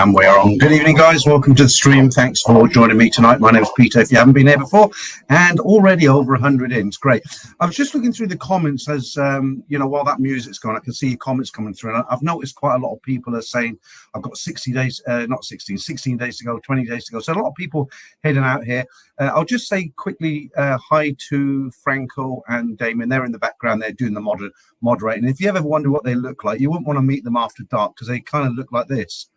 And we are on. Good evening, guys. Welcome to the stream. Thanks for joining me tonight. My name is Peter, if you haven't been here before, and already over 100 in. It's great. I was just looking through the comments as, while that music's gone, I can see your comments coming through. And I've noticed quite a lot of people are saying, I've got 16 days to go, 20 days to go. So a lot of people heading out here. I'll just say quickly hi to Franco and Damien. They're in the background. They're doing the moderating. If you ever wonder what they look like, you wouldn't want to meet them after dark because they kind of look like this.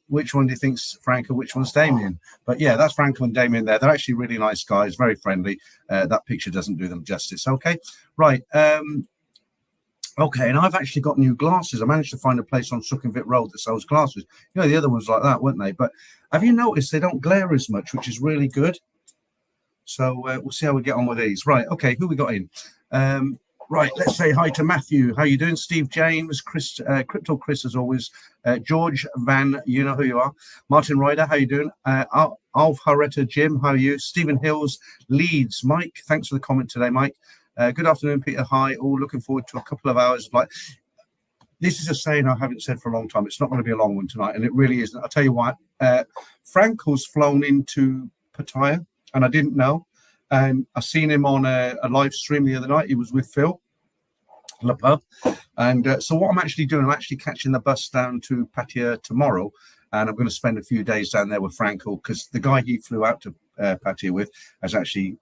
Which one do you think's Franco? Which one's Damien? But yeah, that's Franco and Damien there. They're actually really nice guys, very friendly. That picture doesn't do them justice. Okay, right. Okay, and I've actually got new glasses. I managed to find a place on Sukhumvit Road that sells glasses. You know, the other ones like that, weren't they? But have you noticed they don't glare as much, which is really good? So we'll see how we get on with these. Right, okay, who we got in? Right, let's say hi to Matthew. How you doing? Steve James, Chris, Crypto Chris, as always. George Van, you know who you are. Martin Ryder, how you doing? Alf Haretta, Jim, how are you? Stephen Hills, Leeds. Mike, thanks for the comment today, Mike. Good afternoon, Peter. Hi, all looking forward to a couple of hours. Like, this is a saying I haven't said for a long time. It's not going to be a long one tonight, and it really isn't. I'll tell you what, Franco's flown into Pattaya, and I didn't know. I seen him on a live stream the other night. He was with Phil LaPub. And so what I'm actually doing, I'm actually catching the bus down to Pattaya tomorrow. And I'm going to spend a few days down there with Franco because the guy he flew out to Pattaya with has actually,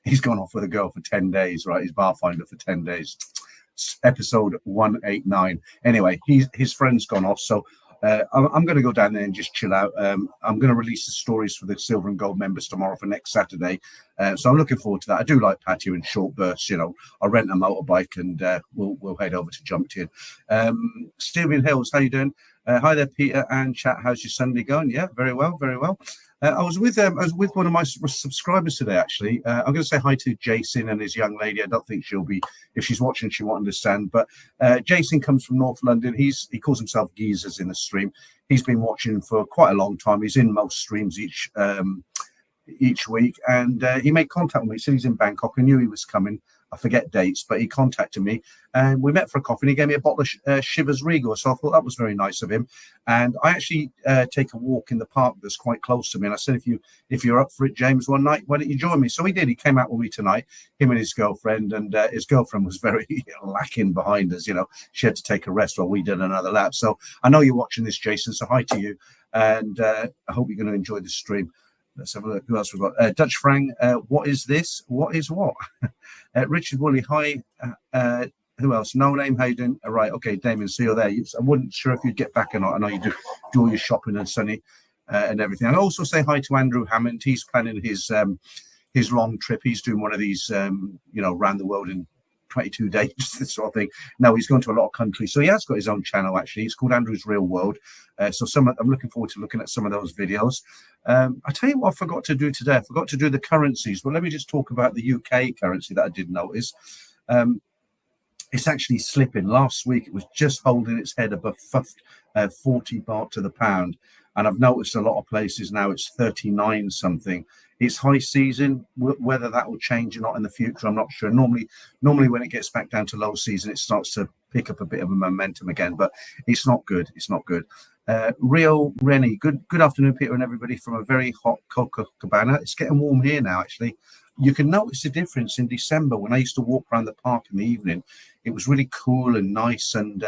he's gone off with a girl for 10 days, right? He's bar finder for 10 days. Episode 189. Anyway, his friend's gone off. So I'm going to go down there and just chill out. I'm going to release the stories for the silver and gold members tomorrow for next Saturday. So I'm looking forward to that. I do like Pattaya in short bursts. You know, I'll rent a motorbike and we'll head over to Jumptin. Stephen Hills, how you doing? Hi there, Peter and chat. How's your Sunday going? Yeah, very well, very well. I was with one of my subscribers today. Actually, I'm going to say hi to Jason and his young lady. I don't think she'll be, if she's watching, she won't understand. But Jason comes from North London. He calls himself Geezers in the stream. He's been watching for quite a long time. He's in most streams each week, and he made contact with me. So he's in Bangkok. I knew he was coming. I forget dates, but he contacted me and we met for a coffee and he gave me a bottle of Chivas Regal. So I thought that was very nice of him. And I actually take a walk in the park that's quite close to me. And I said, if you're up for it, James, one night, why don't you join me? So he did. He came out with me tonight, him and his girlfriend, and his girlfriend was very lacking behind us. You know, she had to take a rest while we did another lap. So I know you're watching this, Jason. So hi to you. And I hope you're going to enjoy the stream. Let's have a look. Who else we've got? Dutch Frank, what is this? What is what? Richard Woolley, hi. Who else? No name, how you doing? Right, okay, Damien, so you're there. I wasn't sure if you'd get back or not. I know you do all your shopping and sunny and everything. And also say hi to Andrew Hammond. He's planning his long trip. He's doing one of these, around the world in 22 days, this sort of thing. No, he's gone to a lot of countries. So he has got his own channel, actually. It's called Andrew's Real World. I'm looking forward to looking at some of those videos. I tell you what I forgot to do today. I forgot to do the currencies. But let me just talk about the UK currency that I did notice. It's actually slipping. Last week, it was just holding its head above 40 baht to the pound. And I've noticed a lot of places now it's 39 something. It's high season. Whether that will change or not in the future, I'm not sure. Normally when it gets back down to low season, it starts to pick up a bit of a momentum again. But it's not good. It's not good. Rio Rennie, good afternoon, Peter, and everybody from a very hot Copacabana. It's getting warm here now, actually. You can notice the difference in December when I used to walk around the park in the evening. It was really cool and nice, and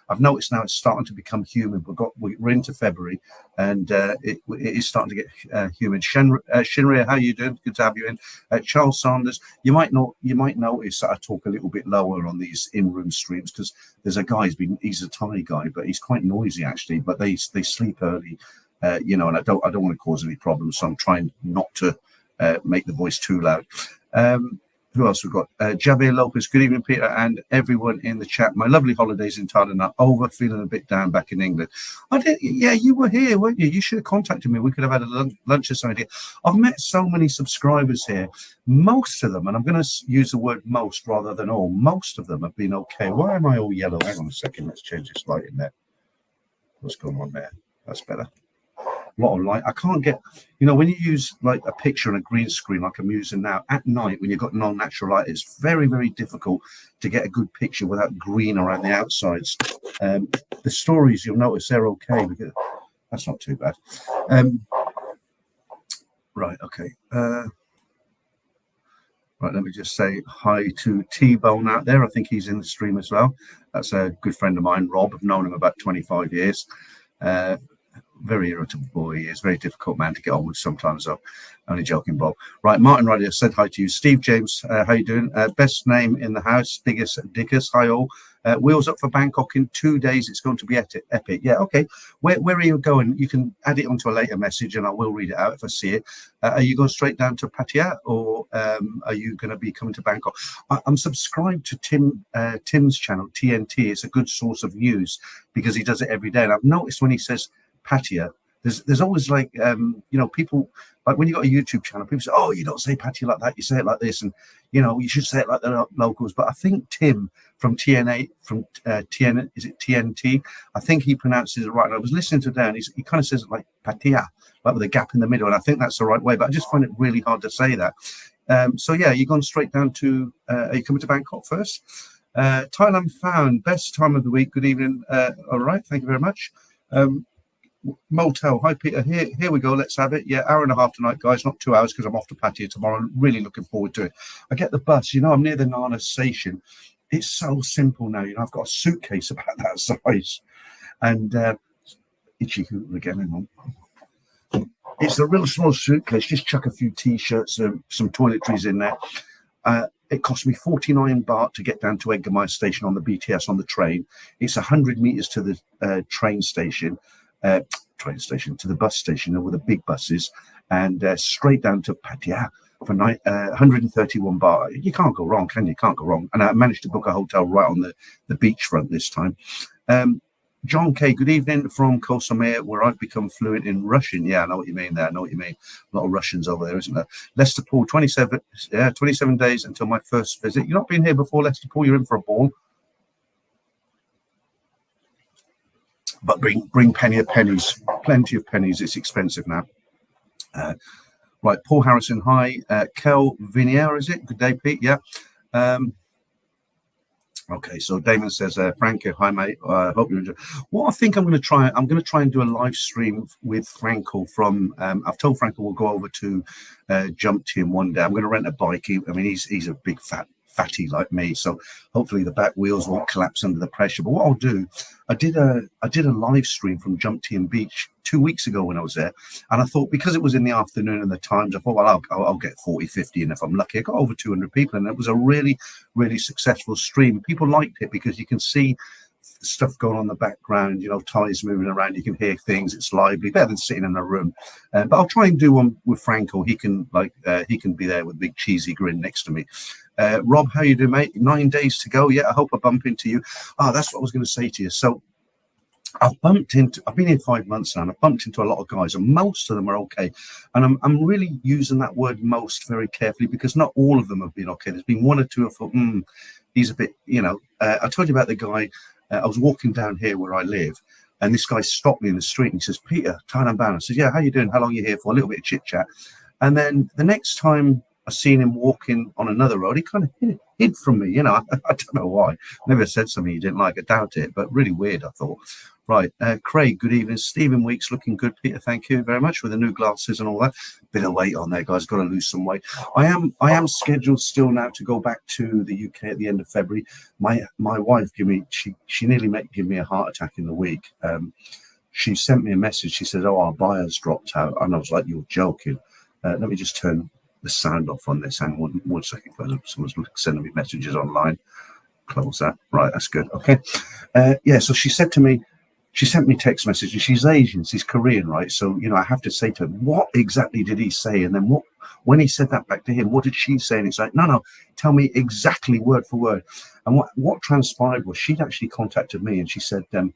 I've noticed now it's starting to become humid. We're into February, and it is starting to get humid. Shinria, how you doing? Good to have you in. Charles Sanders, you might notice that I talk a little bit lower on these in-room streams because there's a guy. He's a Thai guy, but he's quite noisy actually. But they sleep early, and I don't want to cause any problems, so I'm trying not to make the voice too loud. Who else we've got? Javier Lopez, good evening, Peter, and everyone in the chat. My lovely holidays in Thailand are over, feeling a bit down back in England. Yeah, you were here, weren't you? You should have contacted me. We could have had a lunch or something. I've met so many subscribers here. Most of them, and I'm going to use the word most rather than all, most of them have been okay. Why am I all yellow? Hang on a second. Let's change this light in there. What's going on there? That's better. A lot of light. I can't get, when you use like a picture on a green screen like I'm using now at night when you've got no natural light, it's very, very difficult to get a good picture without green around the outsides. The stories, you'll notice they're okay because That's not too bad. Right, okay. Right, let me just say hi to T-Bone out there. I think he's in the stream as well. That's a good friend of mine, Rob. I've known him about 25 years. Very irritable boy. He is very difficult man to get on with sometimes, though. Only joking, Bob. Right, Martin Ryder said hi to you. Steve James, how you doing? Best name in the house, biggest dickers. Hi all. Wheels up for Bangkok in 2 days. It's going to be epic. Yeah, okay. Where are you going? You can add it onto a later message, and I will read it out if I see it. Are you going straight down to Pattaya, or are you going to be coming to Bangkok? I'm subscribed to Tim's channel, TNT. It's a good source of news because he does it every day. And I've noticed when he says Pattaya, there's always like people, like when you got a YouTube channel, people say, oh, you don't say Pattaya like that, you say it like this, and you should say it like the locals. But I think Tim from TNA is it TNT? I think he pronounces it right. And I was listening to Dan, he kind of says it like Pattaya, like with a gap in the middle, and I think that's the right way, but I just find it really hard to say that. So yeah, you're going straight down to are you coming to Bangkok first? Thailand found, best time of the week. Good evening. All right, thank you very much. Motel, hi Peter, here we go, let's have it. Yeah, hour and a half tonight, guys, not 2 hours, because I'm off to Pattaya tomorrow. I'm really looking forward to it. I get the bus, I'm near the Nana station. It's so simple now, I've got a suitcase about that size, and itchy hooter again, hang on. It's a real small suitcase, just chuck a few t-shirts, some toiletries in there. It cost me 49 baht to get down to Edgermire station on the BTS on the train. It's 100 meters to the train station to the bus station with the big buses, and straight down to Pattaya for 131 baht. You can't go wrong, can you? Can't go wrong. And I managed to book a hotel right on the beachfront this time. John K, good evening from Koh Samir, where I've become fluent in Russian. Yeah, I know what you mean there. I know what you mean. A lot of Russians over there, isn't there? Lester Paul, 27 days until my first visit. You've not been here before, Lester Paul. You're in for a ball. But bring plenty of pennies. It's expensive now. Right, Paul Harrison, hi. Kel Vinier, is it? Good day, Pete. Yeah. Okay, so Damon says, Franco, hi mate. Hope you enjoy. What I think I'm going to try and do a live stream with Franco from. I've told Franco we'll go over to Jump Team one day. I'm going to rent a bike. He's a big fatty like me, so hopefully the back wheels won't collapse under the pressure. But what I'll do, I did a live stream from Jump Team Beach 2 weeks ago when I was there, and I thought because it was in the afternoon and the times, I thought, well, I'll get 40, 50, and if I'm lucky, I got over 200 people, and it was a really, really successful stream. People liked it because you can see stuff going on in the background, ties moving around, you can hear things, it's lively, better than sitting in a room. But I'll try and do one with Franco. He can be there with a big cheesy grin next to me. Rob, how you doing, mate? 9 days to go. Yeah, I hope I bump into you. That's what I was going to say to you. So I've been here 5 months now, and I've bumped into a lot of guys, and most of them are okay. And I'm really using that word most very carefully, because not all of them have been okay. There's been one or two I thought, he's a bit, I told you about the guy. I was walking down here where I live, and this guy stopped me in the street and he says, Peter, Thailand bound. I said, yeah, how you doing? How long are you here for? A little bit of chit chat. And then the next time I seen him walking on another road, he kind of hid from me. I don't know why. Maybe I said something he didn't like. I doubt it, but really weird, I thought. Right, Craig, good evening. Stephen Weeks, looking good. Peter, thank you very much with the new glasses and all that. Bit of weight on there, guys. Got to lose some weight. I am scheduled still now to go back to the UK at the end of February. My wife she nearly gave me a heart attack in the week. She sent me a message. She said, "Oh, our buyer's dropped out," and I was like, "You're joking." Let me just turn the sound off on this. Hang on one second, guys. Someone's sending me messages online. Close that. Right, that's good. Okay. So she said to me. She sent me text messages. She's Asian, she's Korean, right? So, I have to say to her, what exactly did he say? And then when he said that back to him, what did she say? And it's like, no, tell me exactly word for word. And what transpired was she'd actually contacted me, and she said, the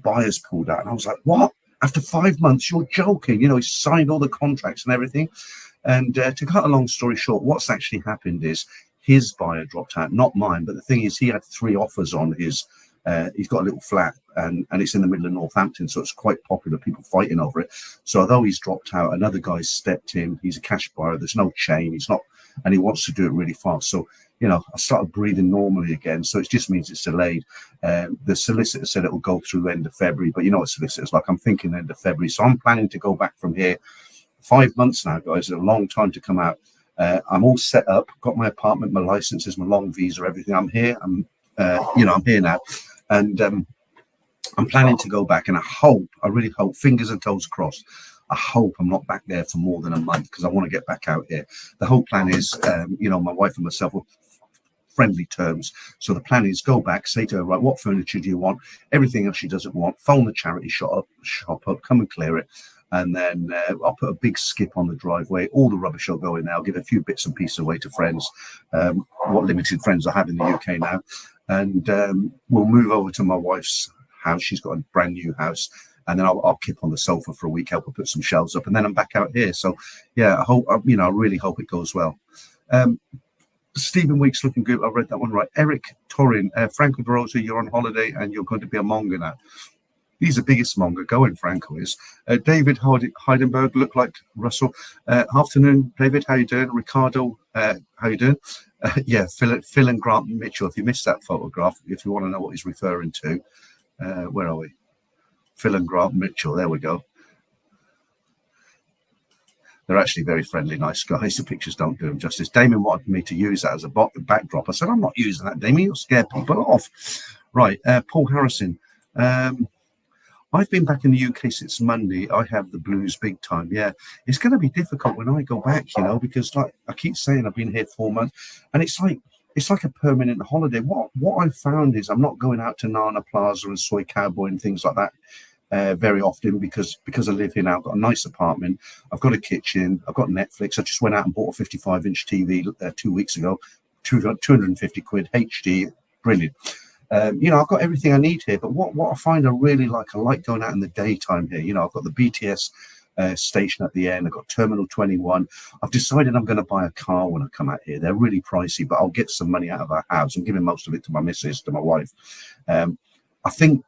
buyer's pulled out. And I was like, what? After 5 months, you're joking. He signed all the contracts and everything. And to cut a long story short, what's actually happened is his buyer dropped out, not mine. But the thing is, he had 3 offers on his. He's got a little flat, and it's in the middle of Northampton, so it's quite popular, people fighting over it. So although he's dropped out, another guy's stepped in. He's a cash buyer. There's no chain. He's not and he wants to do it really fast. So, you know, I started breathing normally again. So it just means it's delayed. The solicitor said it will go through end of February, but you know what solicitors like. I'm thinking end of February. So I'm planning to go back from here. 5 months now, guys. It's a long time to come out. I'm all set up, got my apartment, my licenses, my long visa, everything. I'm here. I'm here now. And I'm planning to go back, and I really hope, fingers and toes crossed, I hope I'm not back there for more than a month, because I want to get back out here. The whole plan is, my wife and myself will friendly terms. So the plan is go back, say to her, right, what furniture do you want? Everything else she doesn't want. Phone the charity shop up, come and clear it. And then I'll put a big skip on the driveway. All the rubbish will go in there. I'll give a few bits and pieces away to friends, what limited friends I have in the UK now. And we'll move over to my wife's house. She's got a brand new house. And then I'll kip on the sofa for a week, help her put some shelves up. And then I'm back out here. So, yeah, I really hope it goes well. Stephen Weeks looking good. I read that one right. Eric Torin, Franco De Rosa, you're on holiday and you're going to be a Monger now. He's the biggest Monger going, Franco is. David Heidenberg, look like Russell. Afternoon, David, how you doing? Ricardo, how you doing? Phil and Grant Mitchell. If you missed that photograph, if you want to know what he's referring to, where are we? Phil and Grant Mitchell, there we go. They're actually very friendly, nice guys. The pictures don't do them justice. Damien wanted me to use that as a backdrop. I said, I'm not using that, Damien. You'll scare people off. Right, Paul Harrison. I've been back in the UK since Monday. I have the blues big time. Yeah, it's going to be difficult when I go back, because like I keep saying, I've been here 4 months, and it's like a permanent holiday. What I've found is I'm not going out to Nana Plaza and Soy Cowboy and things like that very often because I live here now. I've got a nice apartment. I've got a kitchen. I've got Netflix. I just went out and bought a 55-inch TV 2 weeks ago, 250 quid HD. Brilliant. I've got everything I need here. But what I find I really like, I like going out in the daytime here. I've got the BTS station at the end. I've got Terminal 21. I've decided I'm going to buy a car when I come out here. They're really pricey, but I'll get some money out of our house. I'm giving most of it to my missus, to my wife. I think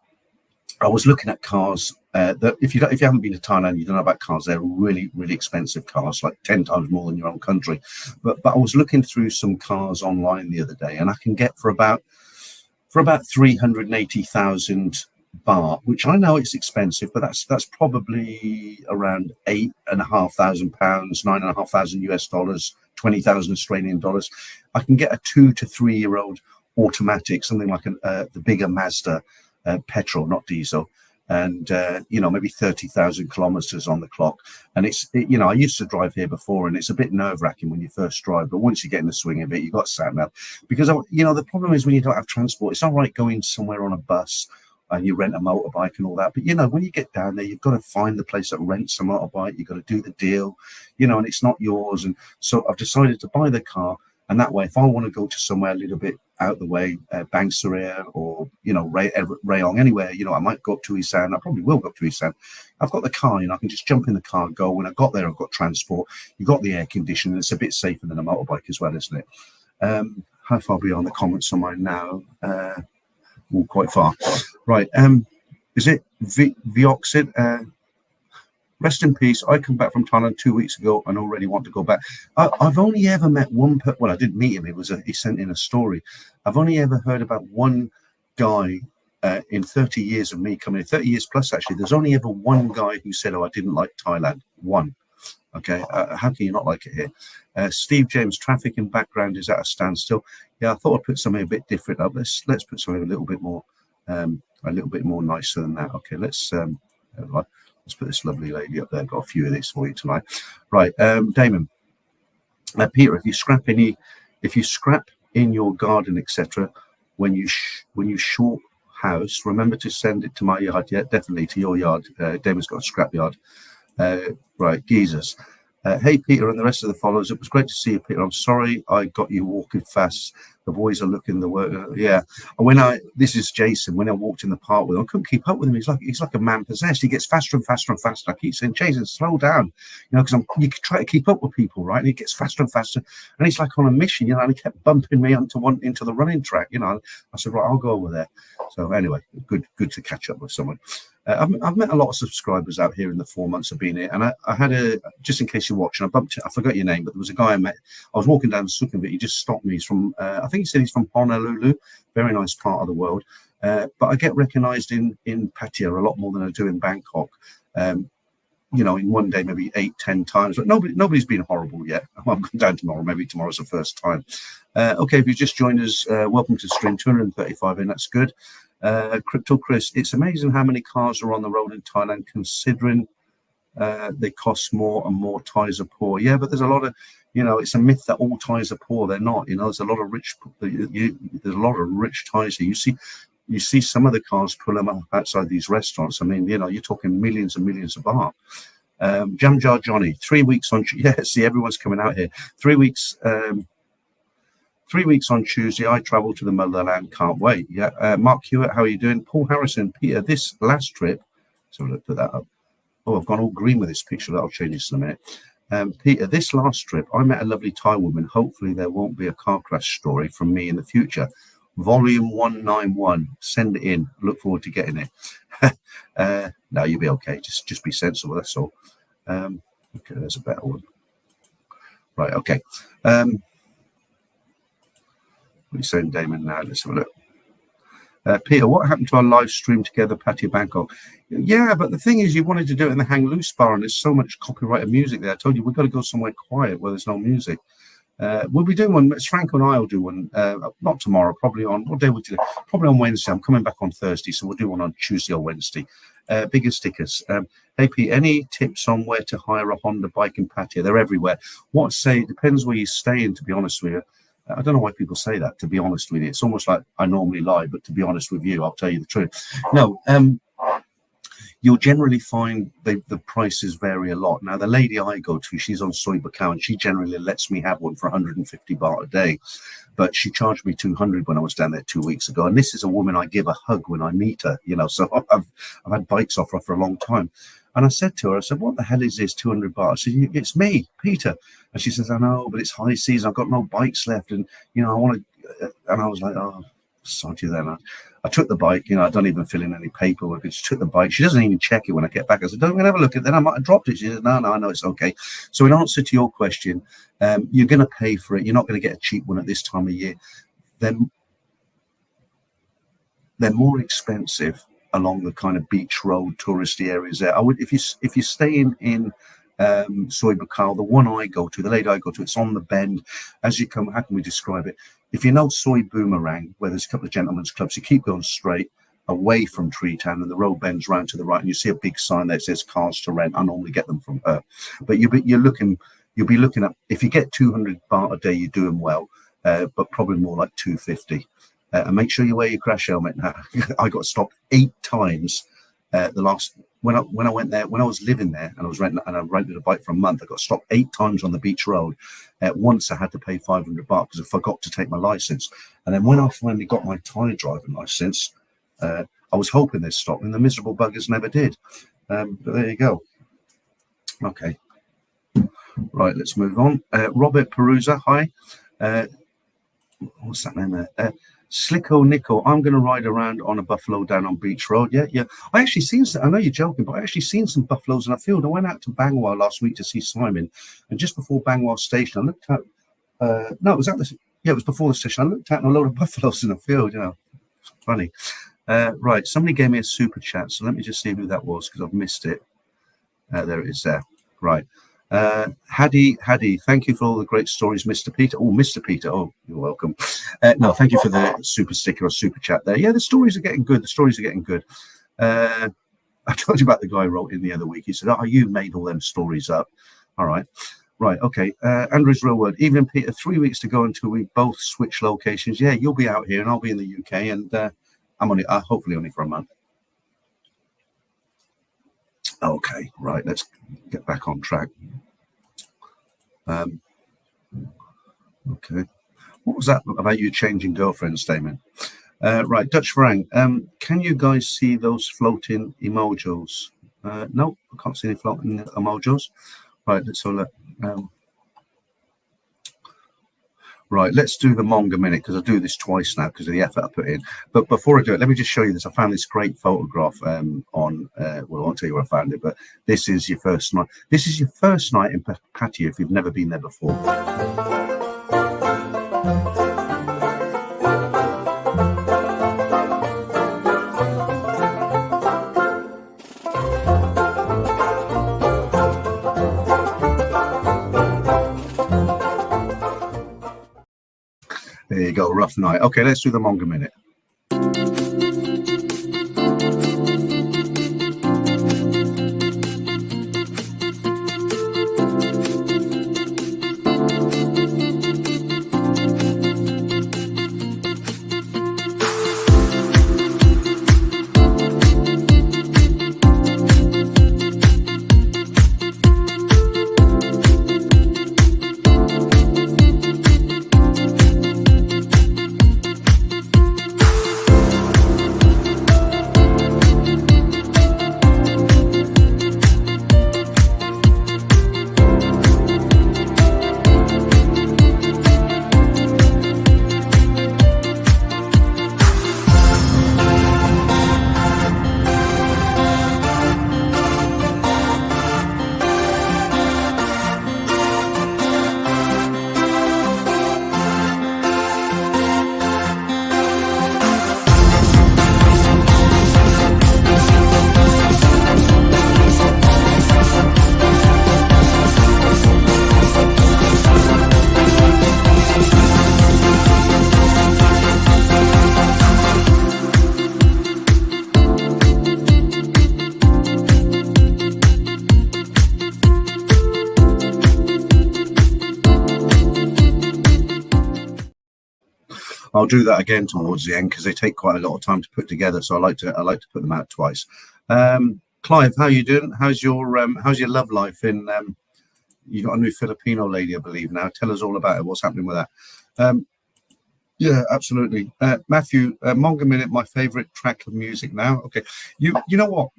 I was looking at cars that if you haven't been to Thailand, you don't know about cars. They're really, really expensive cars, like 10 times more than your own country. But I was looking through some cars online the other day, and I can get for about 380,000 baht, which I know it's expensive, but that's probably around £8,500, $9,500 US dollars, 20,000 Australian dollars. I can get a 2 to 3 year old automatic, something like the bigger Mazda. Petrol, not diesel, and maybe 30,000 kilometers on the clock. And I used to drive here before, and it's a bit nerve-wracking when you first drive, but once you get in the swing of it, you've got sat nav. Because the problem is when you don't have transport, it's all right going somewhere on a bus and you rent a motorbike and all that, but when you get down there, you've got to find the place that rents a motorbike. You've got to do the deal, and it's not yours. And so I've decided to buy the car. And that way, if I want to go to somewhere a little bit out the way, Bang Saria or, Rayong, anywhere, I might go up to Isan. I probably will go up to Isan. I've got the car, I can just jump in the car and go. When I got there, I've got transport. You've got the air conditioning. It's a bit safer than a motorbike as well, isn't it? How far beyond the comments am I now? Quite far. Right. Is it Vioxid? Rest in peace. I come back from Thailand 2 weeks ago and already want to go back. I've only ever met one person. Well, I didn't meet him. He sent in a story. I've only ever heard about one guy in 30 years of me coming, 30 years plus actually. There's only ever one guy who said, "Oh, I didn't like Thailand." One. Okay. How can you not like it here? Steve James, traffic in background is at a standstill. Yeah, I thought I'd put something a bit different up. Let's put something a little bit more nicer than that. Okay. Let's put this lovely lady up there. Got a few of these for you tonight. Right, Damon. Peter, if you scrap in your garden, etc., when you short house, remember to send it to my yard. Yeah, definitely to your yard. Damon's got a scrap yard. Right, geezers. Hey, Peter and the rest of the followers. It was great to see you, Peter. I'm sorry I got you walking fast The boys are looking the work. Yeah. This is Jason. When I walked in the park with him, I couldn't keep up with him. He's like a man possessed. He gets faster and faster and faster. I keep saying, Jason, slow down, because you can try to keep up with people, right? And he gets faster and faster, and he's like on a mission, and he kept bumping me into the running track, I said, right, I'll go over there. So anyway, good to catch up with someone. I've met a lot of subscribers out here in the 4 months I've been here, and I had just in case you're watching, I forgot your name, but there was a guy I met. I was walking down Sukhumvit. He just stopped me. He's from, I think he said he's from Honolulu, very nice part of the world. But I get recognised in Pattaya a lot more than I do in Bangkok. In one day, maybe 8-10 times, but nobody's been horrible yet. I'm going down tomorrow. Maybe tomorrow's the first time. Okay, if you just joined us, welcome to stream 235 in. That's good. Crypto Chris, it's amazing how many cars are on the road in Thailand, considering they cost more and more Thais are poor. Yeah, but there's a lot of, it's a myth that all Thais are poor. They're not. There's a lot of rich. There's a lot of rich Thais here. You see some of the cars pull them up outside these restaurants. I mean, you're talking millions and millions of baht. Jam Jar Johnny, 3 weeks on. Yeah, see, everyone's coming out here. 3 weeks. 3 weeks on Tuesday, I travel to the motherland. Can't wait. Yeah. Mark Hewitt, how are you doing? Paul Harrison, Peter, this last trip. So let's put that up. Oh, I've gone all green with this picture. I'll change this in a minute. Peter, this last trip, I met a lovely Thai woman. Hopefully there won't be a car crash story from me in the future. Volume 191. Send it in. Look forward to getting it. No, you'll be okay. Just be sensible. That's all. Okay, there's a better one. Right. Okay. What are you saying, Damon? Now let's have a look. Peter, what happened to our live stream together, Pattaya Bangkok? Yeah, but the thing is, you wanted to do it in the Hang Loose bar, and there's so much copyrighted music there. I told you we've got to go somewhere quiet where there's no music. We'll be doing one. Frank and I will do one. Not tomorrow. Probably on what day we do? Probably on Wednesday. I'm coming back on Thursday, so we'll do one on Tuesday or Wednesday. Bigger stickers. Hey Pete, any tips on where to hire a Honda bike in Pattaya? They're everywhere. It depends where you're staying. To be honest with you. I don't know why people say that, to be honest with you. It's almost like I normally lie, but to be honest with you, I'll tell you the truth. No, you'll generally find the prices vary a lot. Now, the lady I go to, she's on Soy Bacau, and she generally lets me have one for 150 baht a day. But she charged me 200 when I was down there 2 weeks ago. And this is a woman I give a hug when I meet her, so I've had bikes off her for a long time. And I said to her, what the hell is this 200 baht? I said, it's me, Peter. And she says, I know, but it's high season. I've got no bikes left. And, I want to, and I was like, oh, sod you then. I took the bike, I don't even fill in any paperwork. I just took the bike. She doesn't even check it when I get back. I said, don't even have a look at it. Then I might have dropped it. She said, no, I know it's okay. So in answer to your question, you're going to pay for it. You're not going to get a cheap one at this time of year. They're more expensive along the kind of beach road touristy areas there. I would, if you're staying in Soy Bacau, the one I go to, the lady I go to, it's on the bend. As you come, how can we describe it? If you know Soy Boomerang, where there's a couple of gentlemen's clubs, you keep going straight away from Tree Town, and the road bends round to the right, and you see a big sign that says cars to rent. I normally get them from her, but you'll be looking at, if you get 200 baht a day, you're doing well, but probably more like 250. And make sure you wear your crash helmet. Now, I got stopped 8 times. When I went there, when I was living there, and I rented a bike for a month, I got stopped 8 times on the beach road. Once I had to pay 500 baht because I forgot to take my license. And then when I finally got my Thai driving license, I was hoping they'd stop, and the miserable buggers never did. But there you go. Okay. Right, let's move on. Robert Perusa, hi. What's that name there? Slicko Nico, I'm going to ride around on a buffalo down on Beach Road. Yeah. I actually seen some, I know you're joking, but I actually seen some buffaloes in a field. I went out to Bangwa last week to see Simon, and just before Bangwa station, I looked out. No, it was it was before the station. I looked out and a load of buffaloes in the field. Funny. Right, somebody gave me a super chat, so let me just see who that was because I've missed it. There it is. There. Right. Hadi, thank you for all the great stories, Mr. Peter. Oh, Mr. Peter. Oh, you're welcome. No, thank you for the super sticker or super chat there. Yeah, the stories are getting good. I told you about the guy who wrote in the other week. He said, oh, you made all them stories up. All right. Right. Okay. Andrew's real word. Evening, Peter. 3 weeks to go until we both switch locations. Yeah, you'll be out here and I'll be in the UK, and I'm only hopefully only for a month. Okay, right, let's get back on track. Okay. What was that about you changing girlfriends, Damon? Right, Dutch Farang. Can you guys see those floating emojis? No, I can't see any floating emojis. Right, let's have a look. Right, let's do the Monger minute because I do this twice now because of the effort I put in. But before I do it, let me just show you this. I found this great photograph on, well, I won't tell you where I found it, but this is your first night. This is your first night in Pattaya if you've never been there before. There you go, rough night. Okay, let's do the Monger minute. I'll do that again towards the end because they take quite a lot of time to put together. So I like to put them out twice. Clive, how you doing? How's your love life in? You got a new Filipino lady, I believe now. Tell us all about it. What's happening with that? Yeah, absolutely. Matthew, Monger Minute, my favorite track of music now. Okay, you know what?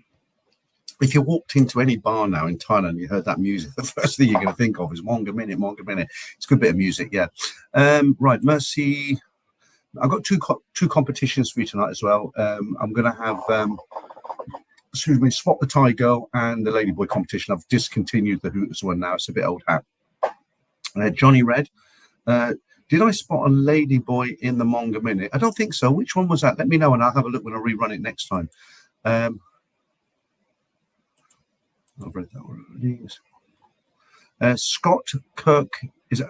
If you walked into any bar now in Thailand and you heard that music, the first thing you're going to think of is Monger Minute, Monger Minute. It's a good bit of music, yeah. Right, Mercy. I've got two competitions for you tonight as well. I'm going to have, Spot the Thai Girl and the Ladyboy competition. I've discontinued the Hooters one now. It's a bit old hat. Johnny Red. Did I spot a Ladyboy in the Monger Minute? I don't think so. Which one was that? Let me know and I'll have a look when I rerun it next time. I've read that already. Scott Kirk, is it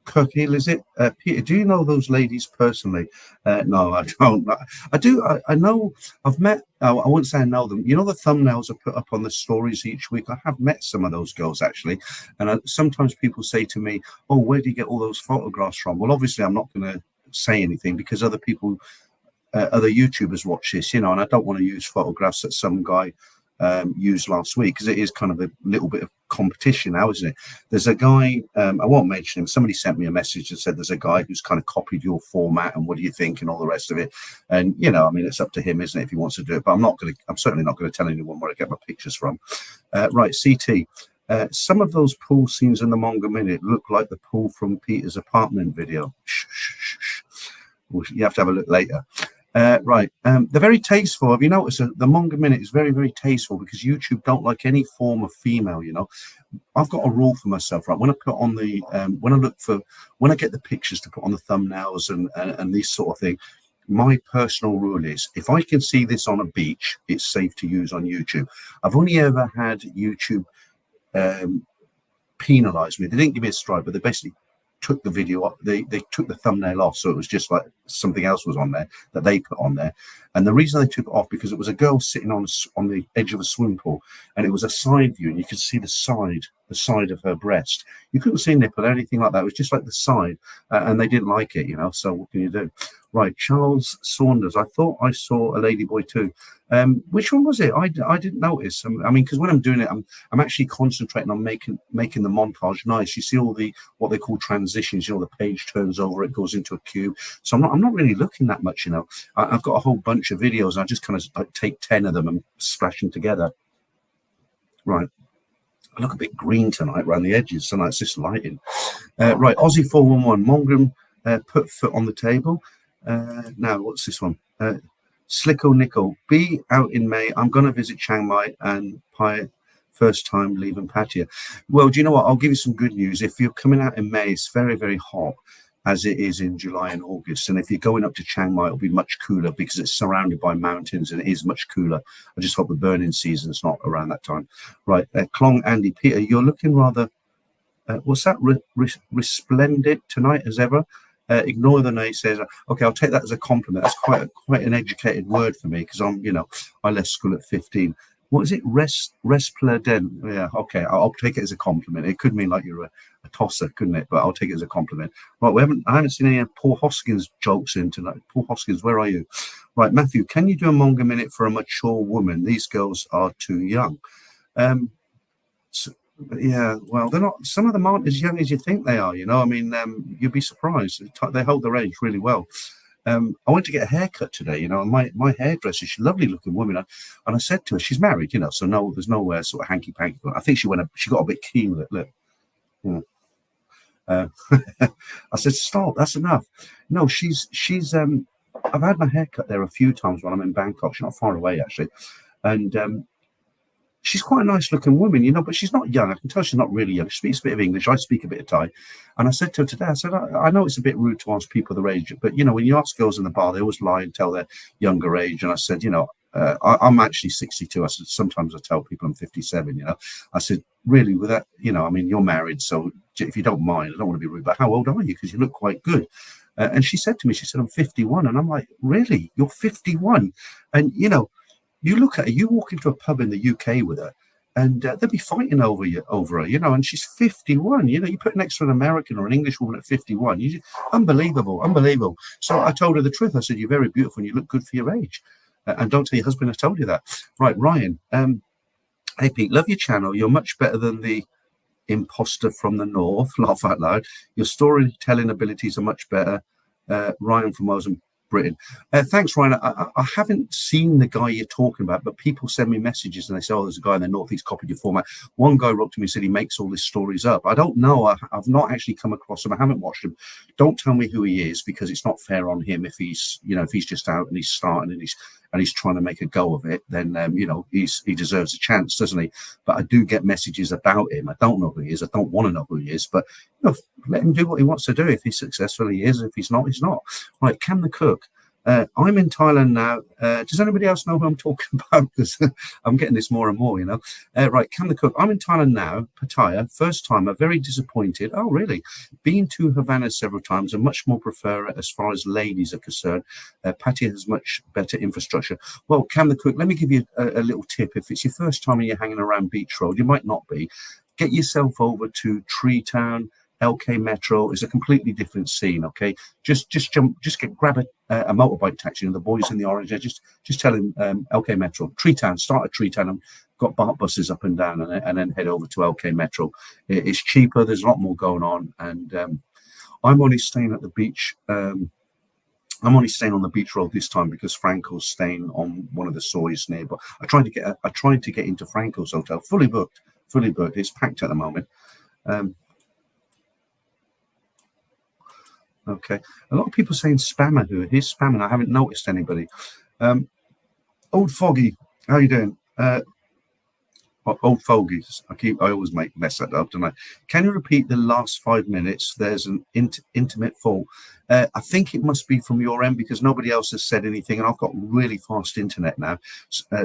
Kirkhill, is it? Peter, do you know those ladies personally? No, I don't. I do. I know. I've met. I wouldn't say I know them. You know the thumbnails I put up on the stories each week. I have met some of those girls actually, and sometimes people say to me, "Oh, where do you get all those photographs from?" Well, obviously, I'm not going to say anything because other people, other YouTubers watch this, you know, and I don't want to use photographs that some guy used last week because it is kind of a little bit of competition now, isn't it? There's a guy, I won't mention him, somebody sent me a message and said there's a guy who's kind of copied your format and what do you think and all the rest of it, and you know, I mean, it's up to him, isn't it, if he wants to do it, but I'm certainly not going to tell anyone where I get my pictures from. Right, CT, some of those pool scenes in the Monger Minute look like the pool from Peter's apartment video. You have to have a look later. Right, they're very tasteful. Have you noticed that the Monger Minute is very, very tasteful because YouTube don't like any form of female, you know. I've got a rule for myself, right? When I put on the, when I get the pictures to put on the thumbnails and this sort of thing, my personal rule is if I can see this on a beach, it's safe to use on YouTube. I've only ever had YouTube penalize me. They didn't give me a strike, but they basically took the video up. They took the thumbnail off, so it was just like something else was on there that they put on there. And the reason they took it off, because it was a girl sitting on the edge of a swimming pool, and it was a side view, and you could see the side of her breast. You couldn't see nipple or anything like that. It was just like the side, and they didn't like it, so what can you do? Right, Charles Saunders, I thought I saw a Ladyboy too. Which one was it? I didn't notice. I mean, because when I'm doing it, I'm actually concentrating on making the montage nice. You see all the what they call transitions. The page turns over, it goes into a cube. So I'm not really looking that much. I've got a whole bunch of videos. I just kind of take 10 of them and splash them together. Right. I look a bit green tonight around the edges, so it's just lighting. Right, Aussie 411, Monger put foot on the table. Now, what's this one? Slicko Nickel, be out in May. I'm going to visit Chiang Mai and Pai, first time leaving Pattaya. Well, do you know what? I'll give you some good news. If you're coming out in May, it's very, very hot, as it is in July and August. And if you're going up to Chiang Mai, it'll be much cooler because it's surrounded by mountains and it is much cooler. I just hope the burning season's not around that time. Right, Klong Andy Peter, you're looking rather, what's that? Resplendent tonight as ever. Ignore the naysayers. Okay, I'll take that as a compliment. That's quite an educated word for me, because I left school at 15. What is it? Resplendent. Yeah, okay. I'll take it as a compliment. It could mean like you're a tosser, couldn't it? But I'll take it as a compliment. Right, I haven't seen any Paul Hoskins jokes in tonight. Paul Hoskins, where are you? Right, Matthew, can you do a Monger minute for a mature woman? These girls are too young. Yeah, well, they're not. Some of them aren't as young as you think they are. I mean, you'd be surprised. They hold their age really well. I went to get a haircut today. And my hairdresser, she's a lovely looking woman, and I said to her, she's married, so no, there's nowhere sort of hanky panky. I think she got a bit keen with it. Look. Yeah. I said, stop. That's enough. No, she's. I've had my haircut there a few times when I'm in Bangkok. She's not far away actually, and she's quite a nice looking woman, but she's not young. I can tell she's not really young. She speaks a bit of English. I speak a bit of Thai. And I said to her today, I know it's a bit rude to ask people their age, but, when you ask girls in the bar, they always lie and tell their younger age. And I said, I'm actually 62. I said, sometimes I tell people I'm 57, I said, really, with that, I mean, you're married. So if you don't mind, I don't want to be rude, but how old are you? Because you look quite good. And she said to me, I'm 51. And I'm like, really? You're 51? And, you look at her, you walk into a pub in the UK with her, and they'll be fighting over her, and she's 51. You put next to an American or an English woman at 51. Unbelievable. So I told her the truth. I said, you're very beautiful and you look good for your age. And don't tell your husband I told you that. Right, Ryan. Hey, Pete, love your channel. You're much better than the imposter from the north. Laugh out loud. Your storytelling abilities are much better. Ryan from Wales and Britain. Thanks, Ryan. I haven't seen the guy you're talking about, but people send me messages and they say, oh, there's a guy in the north, he's copied your format. One guy wrote to me and said he makes all these stories up. I don't know. I've not actually come across him. I haven't watched him. Don't tell me who he is, because it's not fair on him. If he's, if he's just out and he's starting and he's trying to make a go of it, then, he deserves a chance, doesn't he? But I do get messages about him. I don't know who he is. I don't want to know who he is, but let him do what he wants to do. If he's successful, he is. If he's not, he's not. Right, Cam the Cook. I'm in Thailand now. Does anybody else know who I'm talking about? Because I'm getting this more and more, Right, Cam the Cook. I'm in Thailand now, Pattaya. First time. I'm very disappointed. Oh, really? Been to Havana several times and much more prefer it as far as ladies are concerned. Pattaya has much better infrastructure. Well, Cam the Cook, let me give you a little tip. If it's your first time and you're hanging around Beach Road, you might not be. Get yourself over to Tree Town. LK Metro is a completely different scene. Okay, just grab a motorbike taxi, and the boys in the orange, just tell him LK Metro, Tree Town, start at Tree Town, and got BART buses up and down, and then head over to LK Metro. It's cheaper. There's a lot more going on, and I'm only staying at the beach. I'm only staying on the beach road this time because Franco's staying on one of the soys nearby. I tried to get into Franco's hotel, fully booked. It's packed at the moment. Okay, a lot of people saying spammer. Who it is spamming? I haven't noticed anybody. Old Foggy, how you doing? Old Fogies. I always mess that up, don't I? Can you repeat the last 5 minutes? There's an intimate fault. I think it must be from your end because nobody else has said anything, and I've got really fast internet now.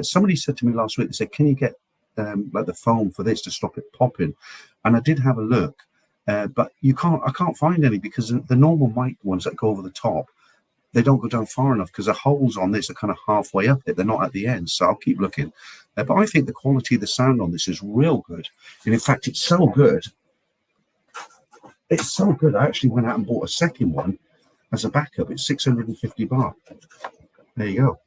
Somebody said to me last week, they said, "Can you get like the phone for this to stop it popping?" And I did have a look. But I can't find any because the normal mic ones that go over the top, they don't go down far enough because the holes on this are kind of halfway up it. They're not at the end. So I'll keep looking. But I think the quality of the sound on this is real good. And in fact, it's so good. It's so good. I actually went out and bought a second one as a backup. It's 650 baht. There you go.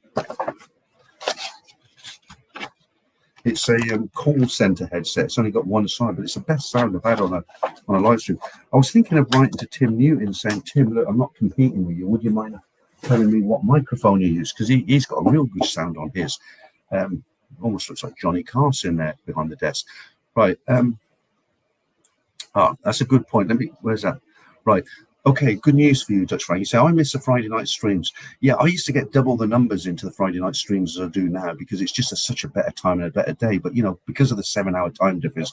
It's a call center headset. It's only got one side, but it's the best sound I've had on a live stream. I was thinking of writing to Tim Newton saying, Tim, look, I'm not competing with you. Would you mind telling me what microphone you use? Because he's got a real good sound on his. Almost looks like Johnny Carson there behind the desk. Right. That's a good point. Where's that? Right. Okay, good news for you, Dutch Frank. You say, I miss the Friday night streams. Yeah, I used to get double the numbers into the Friday night streams as I do now because it's just such a better time and a better day. But, because of the 7-hour time difference.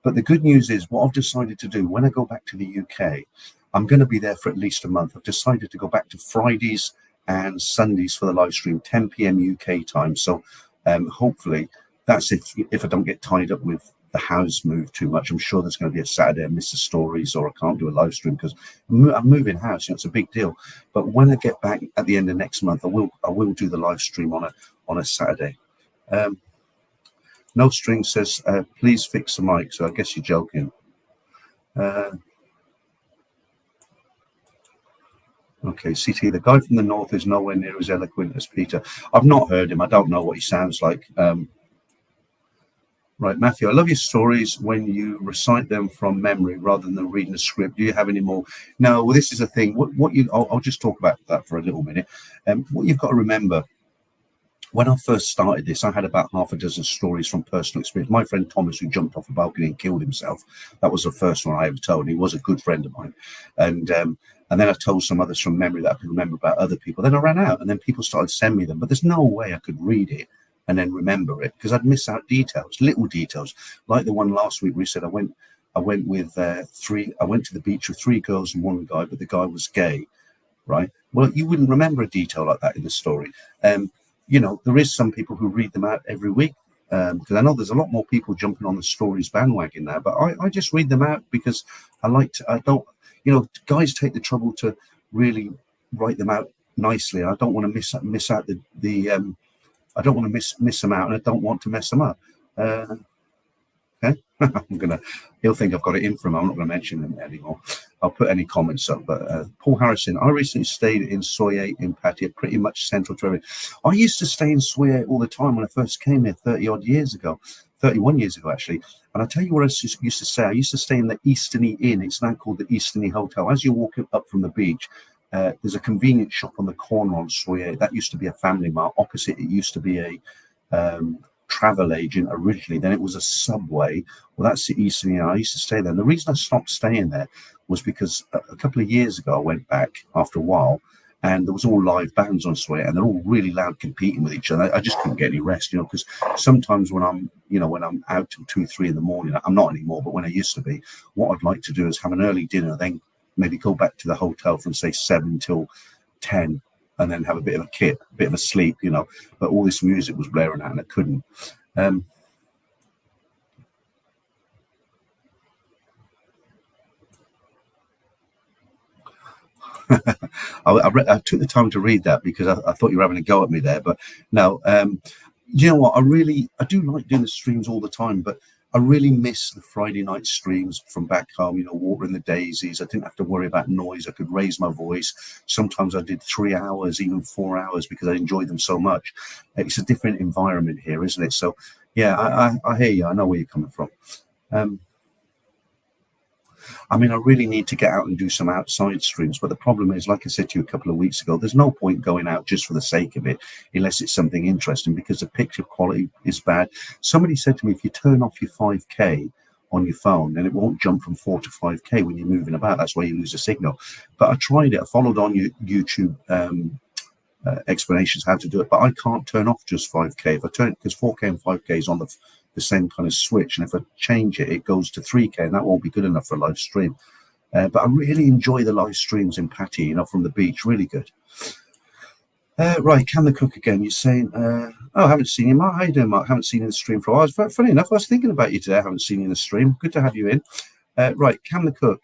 But the good news is what I've decided to do when I go back to the UK, I'm going to be there for at least a month. I've decided to go back to Fridays and Sundays for the live stream, 10 p.m. UK time. So hopefully that's if I don't get tied up with the house move too much. I'm sure there's going to be a Saturday I miss the stories or I can't do a live stream because I'm moving house. It's a big deal. But when I get back at the end of next month, I will do the live stream on a Saturday. No String says, please fix the mic. So I guess you're joking. Okay, CT, the guy from the north is nowhere near as eloquent as Peter. I've not heard him. I don't know what he sounds like. Right, Matthew, I love your stories when you recite them from memory rather than reading the script. Do you have any more? No, well, this is a thing. I'll just talk about that for a little minute. What you've got to remember, when I first started this, I had about half a dozen stories from personal experience. My friend Thomas, who jumped off a balcony and killed himself, that was the first one I ever told. He was a good friend of mine. And then I told some others from memory that I could remember about other people. Then I ran out, and then people started sending me them. But there's no way I could read it and then remember it because I'd miss out details, little details, like the one last week where he said I went with three. I went to the beach with 3 girls and 1 guy, but the guy was gay, right? Well, you wouldn't remember a detail like that in the story. There is some people who read them out every week because I know there's a lot more people jumping on the stories bandwagon now, but I just read them out because I don't, guys take the trouble to really write them out nicely. I don't want to miss out the I don't want to miss them out, and I don't want to mess them up. Okay, he'll think I've got it in for him. I'm not going to mention them anymore. I'll put any comments up. But Paul Harrison, I recently stayed in Soye in Pattaya, pretty much central to everything. I used to stay in Soye all the time when I first came here 31 years ago, actually. And I tell you what I used to say. I used to stay in the Easterny Inn. It's now called the Easterny Hotel. As you're walking up from the beach, there's a convenience shop on the corner on Soye. That used to be a Family Mart. Opposite, it used to be a travel agent originally. Then it was a Subway. Well, that's the Eastern Inn. I used to stay there. And the reason I stopped staying there was because a couple of years ago, I went back after a while, and there was all live bands on Soye, and they're all really loud, competing with each other. I just couldn't get any rest, because sometimes when I'm out till 2, 3 in the morning, I'm not anymore, but when I used to be, what I'd like to do is have an early dinner, then maybe go back to the hotel from say 7 till 10 and then have a bit of a sleep, but all this music was blaring out and I couldn't. I took the time to read that because I thought you were having a go at me there, but no, you know what? I do like doing the streams all the time, but I really miss the Friday night streams from back home, watering the daisies. I didn't have to worry about noise. I could raise my voice. Sometimes I did 3 hours, even 4 hours, because I enjoyed them so much. It's a different environment here, isn't it? So, yeah, I hear you. I know where you're coming from. I really need to get out and do some outside streams, but the problem is, like I said to you a couple of weeks ago, there's no point going out just for the sake of it, unless it's something interesting, because the picture quality is bad. Somebody said to me, if you turn off your 5K on your phone, then it won't jump from 4 to 5K when you're moving about. That's why you lose the signal. But I tried it. I followed on YouTube explanations how to do it, but I can't turn off just 5K. If I turn, because 4K and 5K is on the same kind of switch, and if I change it, it goes to 3K, and that won't be good enough for a live stream. But I really enjoy the live streams in Pattaya, from the beach. Really good. Right, Can the Cook again. You're saying, I haven't seen you, Mark. How you doing, Mark? Haven't seen you in the stream for a while. Funny enough, I was thinking about you today. I haven't seen you in the stream. Good to have you in. Right, Can the Cook.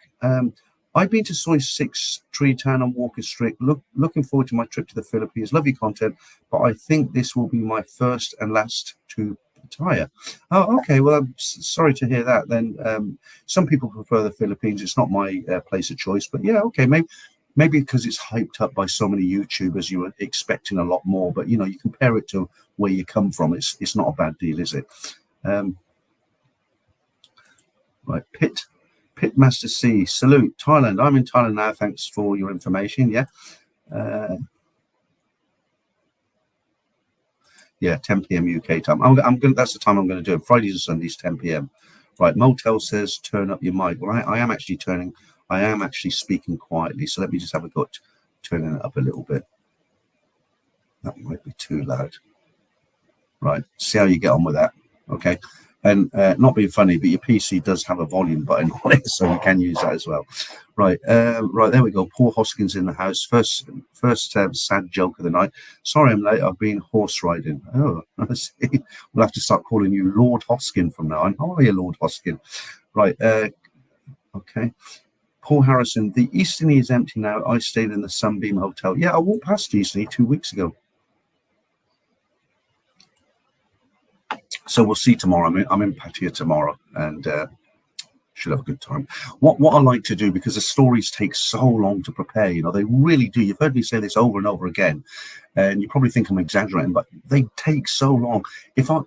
I've been to Soy 6, Tree Town and Walker Street. Looking forward to my trip to the Philippines. Love your content, but I think this will be my first and last to Pattaya. Oh, okay. Well, I'm sorry to hear that. Then some people prefer the Philippines. It's not my place of choice, but yeah, okay. Maybe because it's hyped up by so many YouTubers, you were expecting a lot more. But you know, you compare it to where you come from. It's not a bad deal, is it? Right, Pitmaster C, salute Thailand. I'm in Thailand now. Thanks for your information. Yeah, yeah, 10 p.m. UK time. I'm going. That's the time I'm going to do it. Fridays and Sundays, 10 p.m. Right. Motel says turn up your mic. Well, I am actually turning. I am actually speaking quietly. So let me just have a go at turning it up a little bit. That might be too loud. Right. See how you get on with that. Okay. And not being funny, but your PC does have a volume button on it, so you can use that as well. Right, right, there we go. Paul Hoskins in the house. First sad joke of the night. Sorry I'm late. I've been horse riding. Oh, I see. We'll have to start calling you Lord Hoskin from now on. How are you, Lord Hoskin? Right, okay. Paul Harrison. The Easterney is empty now. I stayed in the Sunbeam Hotel. Yeah, I walked past Easterney 2 weeks ago. So we'll see tomorrow. I'm in Pattaya tomorrow, and should have a good time. What I like to do, because the stories take so long to prepare, you know, they really do. You've heard me say this over and over again, and you probably think I'm exaggerating, but they take so long. If I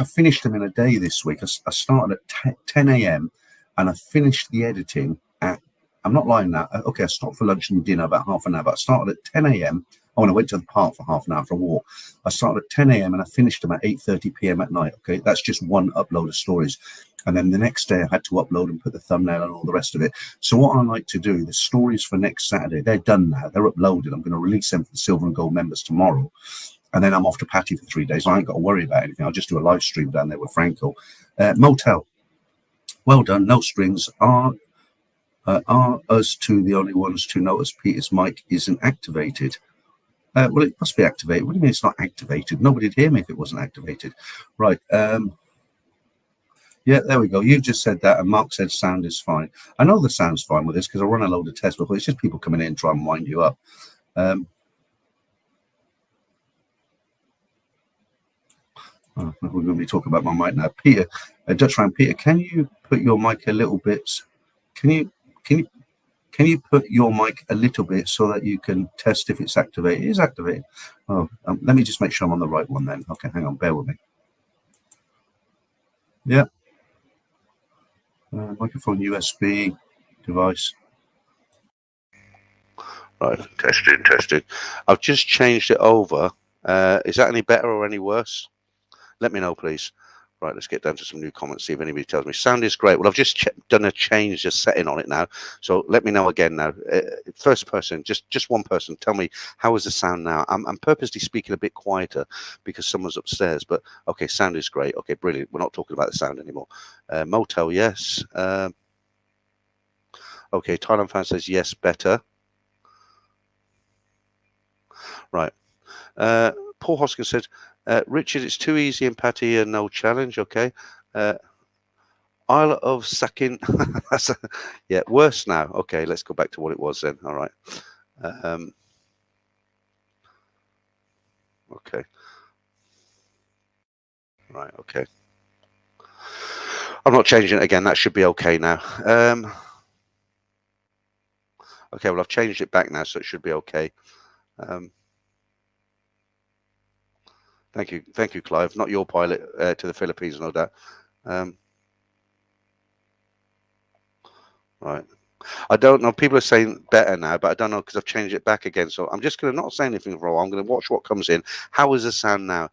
finished them in a day this week. I started at 10 a.m. and I finished the editing at, I'm not lying now. Okay, I stopped for lunch and dinner about half an hour, but I started at 10 a.m. Oh, and I went to the park for half an hour for a walk. I started at 10 a.m. and I finished them at 8:30 p.m. at night. Okay, that's just one upload of stories. And then the next day I had to upload and put the thumbnail and all the rest of it. So what I like to do, the stories for next Saturday, they're done now. They're uploaded. I'm going to release them for the Silver and Gold members tomorrow. And then I'm off to Patty for 3 days. I ain't got to worry about anything. I'll just do a live stream down there with Franco. Motel. Well done. No strings. Are us two the only ones to notice Peter's mic isn't activated? Well, it must be activated. What do you mean it's not activated? Nobody'd hear me if it wasn't activated. Right. Yeah, there we go. You just said that, and Mark said sound is fine. I know the sound's fine with this because I run a load of tests before. It's just people coming in and trying to wind you up. We're going to be talking about my mic now. Peter, Dutch round. Peter, can you put your mic a little bit? Can you put your mic a little bit so that you can test if it's activated? It is activated. Oh, let me just make sure I'm on the right one then. Okay, hang on, bear with me. Yeah. Microphone USB device. Right, testing. I've just changed it over. Is that any better or any worse? Let me know, please. Right, let's get down to some new comments, see if anybody tells me. Sound is great. Well, I've just done a change, a setting on it now. So let me know again now. First person, just one person, tell me, how is the sound now? I'm purposely speaking a bit quieter because someone's upstairs. But, okay, sound is great. Okay, brilliant. We're not talking about the sound anymore. Motel, yes. Okay, Thailand fan says yes, better. Right. Paul Hoskins said, Richard, it's too easy in Pattaya, no challenge. Okay. Isle of Sakin. Yeah, worse now. Okay, let's go back to what it was then. All right. Okay. Right. Okay. I'm not changing it again. That should be okay now. Okay. Well, I've changed it back now, so it should be okay. Thank you, Clive. Not your pilot to the Philippines, no doubt. Right. I don't know. People are saying better now, but I don't know because I've changed it back again. So I'm just going to not say anything for a while. I'm going to watch what comes in. How is the sound now?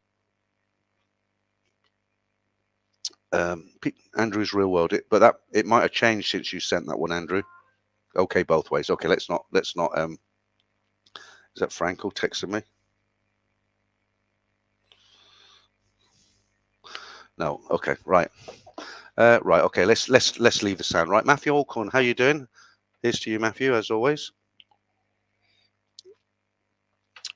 Andrew's real world, but it might have changed since you sent that one, Andrew. Okay, both ways. Okay, let's not. Is that Franco texting me? No. Okay. Right. Right. Okay. Let's leave the sound. Right. Matthew Alcorn, how you doing? Here's to you, Matthew, as always.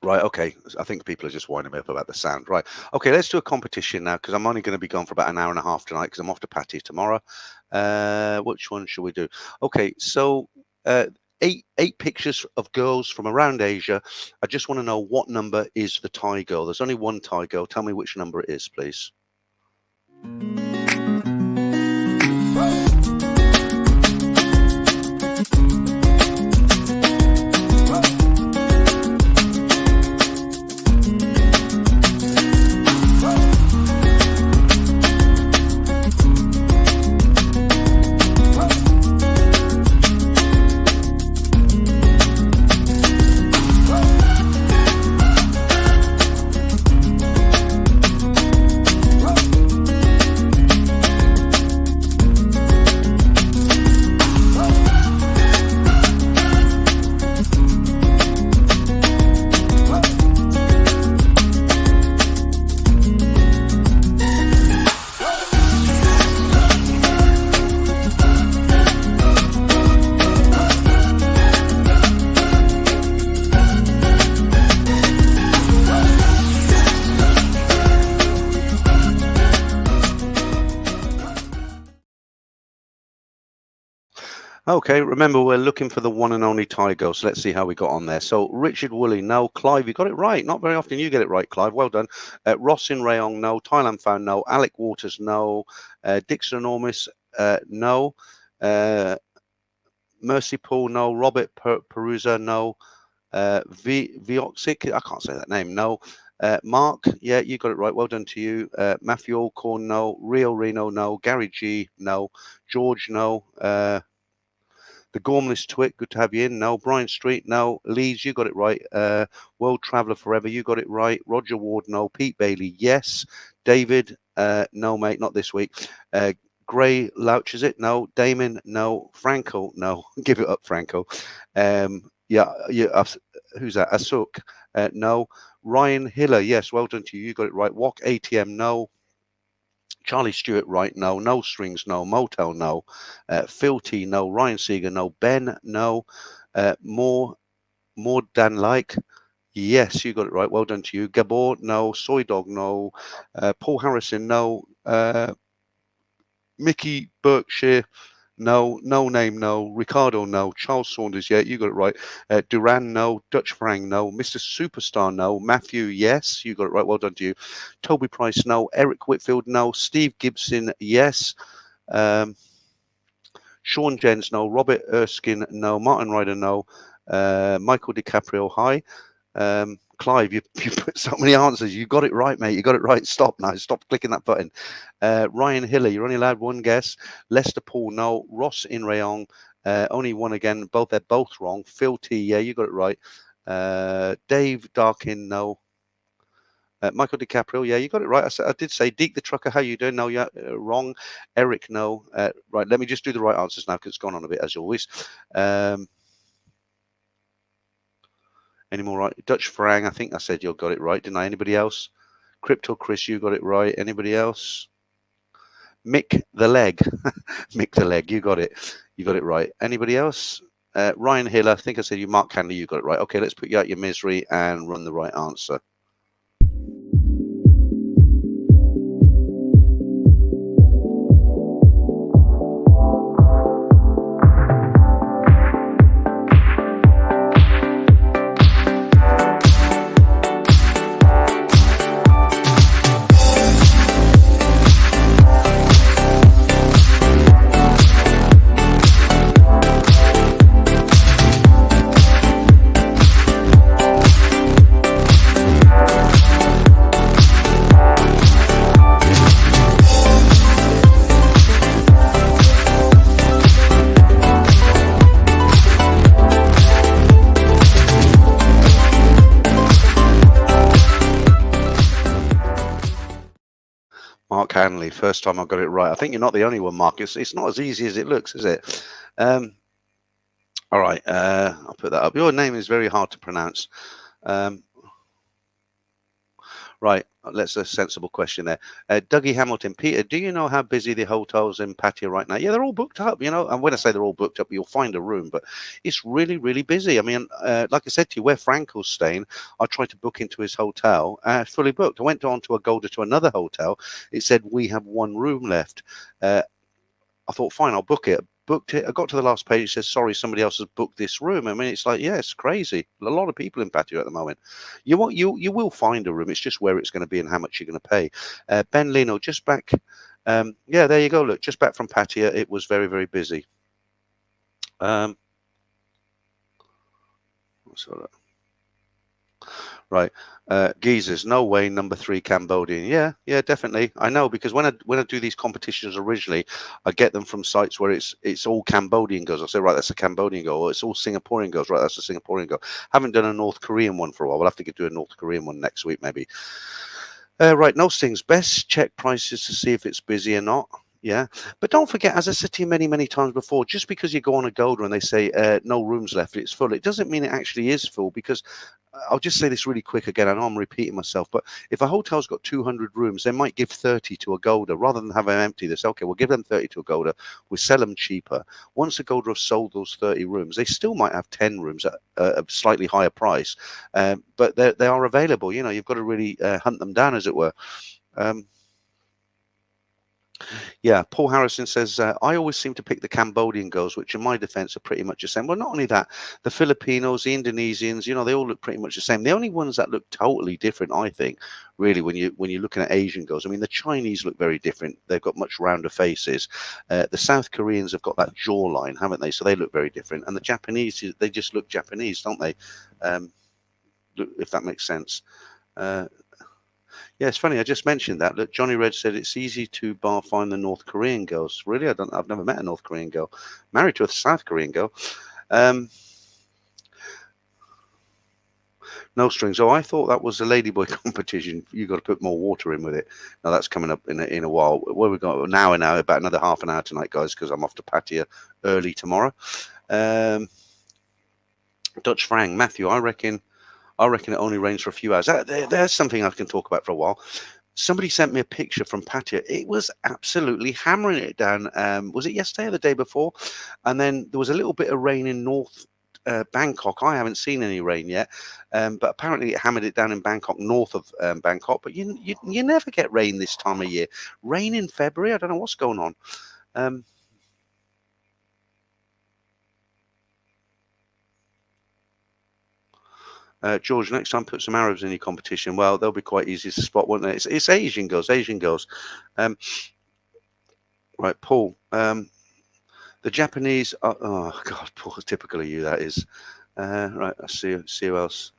Right. Okay. I think people are just winding me up about the sound. Right. Okay. Let's do a competition now because I'm only going to be gone for about an hour and a half tonight because I'm off to Patty tomorrow. Which one should we do? Okay. So eight pictures of girls from around Asia. I just want to know what number is the Thai girl. There's only one Thai girl. Tell me which number it is, please. Okay, remember we're looking for the one and only Thai girl, so let's see how we got on there. So Richard Woolley, no. Clive, you got it right. Not very often you get it right, Clive. Well done. Ross in Rayong, no. Thailand fan, no. Alec Waters, no. Dixon Enormous, no. Mercy Paul, no. Robert Perusa, no. Vioxic, I can't say that name, no. Mark, yeah, you got it right. Well done to you. Matthew Alcorn, no. Rio Reno, no. Gary G, no. George, no. The Gormless Twit, good to have you in. No. Brian Street, no. Leeds, you got it right. World Traveller Forever, you got it right. Roger Ward, no. Pete Bailey, yes. David, no, mate, not this week. Gray Louch, is it? No. Damon, no. Franco, no. Give it up, Franco. Yeah, who's that? Asuk, no. Ryan Hiller, yes, well done to you. You got it right. Walk ATM, no. Charlie Stewart, right? No. No Strings, no. Motel, no. Phil T, no. Ryan Seeger, no. Ben, no. More than like. Yes, you got it right. Well done to you. Gabor, no. Soy Dog, no. Paul Harrison, no. Mickey Berkshire, no. No Name, no. Ricardo, no. Charles Saunders, yeah, you got it right. Duran, no. Dutch Frang, no. Mr. Superstar, no. Matthew, yes, you got it right. Well done to you. Toby Price, no. Eric Whitfield, no. Steve Gibson, yes. Sean Jens, no. Robert Erskine, no. Martin Ryder, no. Michael DiCaprio, hi. Clive, you put so many answers. You got it right, mate. You got it right. Stop now. Stop clicking that button. Ryan Hiller, you're only allowed one guess. Lester Paul, no. Ross in Rayong, only one again. They're both wrong. Phil T, yeah, you got it right. Dave Darkin, no. Michael DiCaprio, yeah, you got it right. I did say Deke the Trucker, how you doing? No, yeah, wrong. Eric, no. Right, let me just do the right answers now because it's gone on a bit as always. Any more right? Dutch Frang, I think I said you got it right, didn't I? Anybody else? Crypto Chris, you got it right. Anybody else? Mick the Leg. Mick the Leg, you got it. You got it right. Anybody else? Ryan Hill, I think I said you. Mark Canley, you got it right. Okay, let's put you out your misery and run the right answer. Mark Hanley, first time I got it right. I think you're not the only one, Mark. It's not as easy as it looks, is it? All right, I'll put that up. Your name is very hard to pronounce. Right, let's a sensible question there. Dougie Hamilton, Peter, do you know how busy the hotels in Pattaya right now? Yeah, they're all booked up, you know. And when I say they're all booked up, you'll find a room, but it's really, really busy. I mean, like I said to you, where Frankel's staying, I tried to book into his hotel, fully booked. I went on to to another hotel. It said we have one room left. I thought, fine, I'll book it. booked it. I got to the last page. It says, sorry, somebody else has booked this room. I mean, it's like, yeah, it's crazy. A lot of people in Pattaya at the moment. You will find a room. It's just where it's going to be and how much you're going to pay. Ben Lino, just back. Yeah, there you go. Look, just back from Pattaya. It was very, very busy. So, right, geezers, no way. Number 3 Cambodian. Yeah, definitely. I know, because when I do these competitions originally, I get them from sites where it's all Cambodian girls. I say, right, that's a Cambodian girl. Or it's all Singaporean girls. Right, that's a Singaporean girl. Haven't done a North Korean one for a while. We'll have to do a North Korean one next week, maybe. Right, no stings. Best check prices to see if it's busy or not. Yeah, but don't forget, as I said to you many, many times before, just because you go on Agoda and they say no rooms left, it's full, it doesn't mean it actually is full. Because I'll just say this really quick again. I know I'm repeating myself, but if a hotel's got 200 rooms, they might give 30 to Agoda rather than have them empty. They say, okay, we'll give them 30 to Agoda. We'll sell them cheaper. Once Agoda have sold those 30 rooms, they still might have 10 rooms at a slightly higher price, but they are available. You know, you've got to really hunt them down, as it were. Yeah, Paul Harrison says, I always seem to pick the Cambodian girls, which in my defense are pretty much the same. Well, not only that, the Filipinos, the Indonesians, you know, they all look pretty much the same. The only ones that look totally different, I think, really, when you're looking at Asian girls, I mean, the Chinese look very different. They've got much rounder faces. The South Koreans have got that jawline, haven't they? So they look very different. And the Japanese, they just look Japanese, don't they? If that makes sense. Yeah, it's funny. I just mentioned that. Look, Johnny Red said it's easy to bar find the North Korean girls. Really, I've never met a North Korean girl. Married to a South Korean girl. No strings. Oh, I thought that was a Ladyboy competition. You got to put more water in with it. Now that's coming up in a while. Where we got an hour now, about another half an hour tonight, guys, because I'm off to Pattaya early tomorrow. Dutch Frank, Matthew, I reckon it only rains for a few hours. There's something I can talk about for a while. Somebody sent me a picture from Pattaya. It was absolutely hammering it down. Was it yesterday or the day before? And then there was a little bit of rain in North Bangkok. I haven't seen any rain yet, but apparently it hammered it down in Bangkok, north of Bangkok. But you never get rain this time of year. Rain in February? I don't know what's going on. George, next time put some Arabs in your competition. Well, they'll be quite easy to spot, won't they? It's Asian girls. Right, Paul. The Japanese are, oh God, Paul, typical of you, that is. Right, I see who else.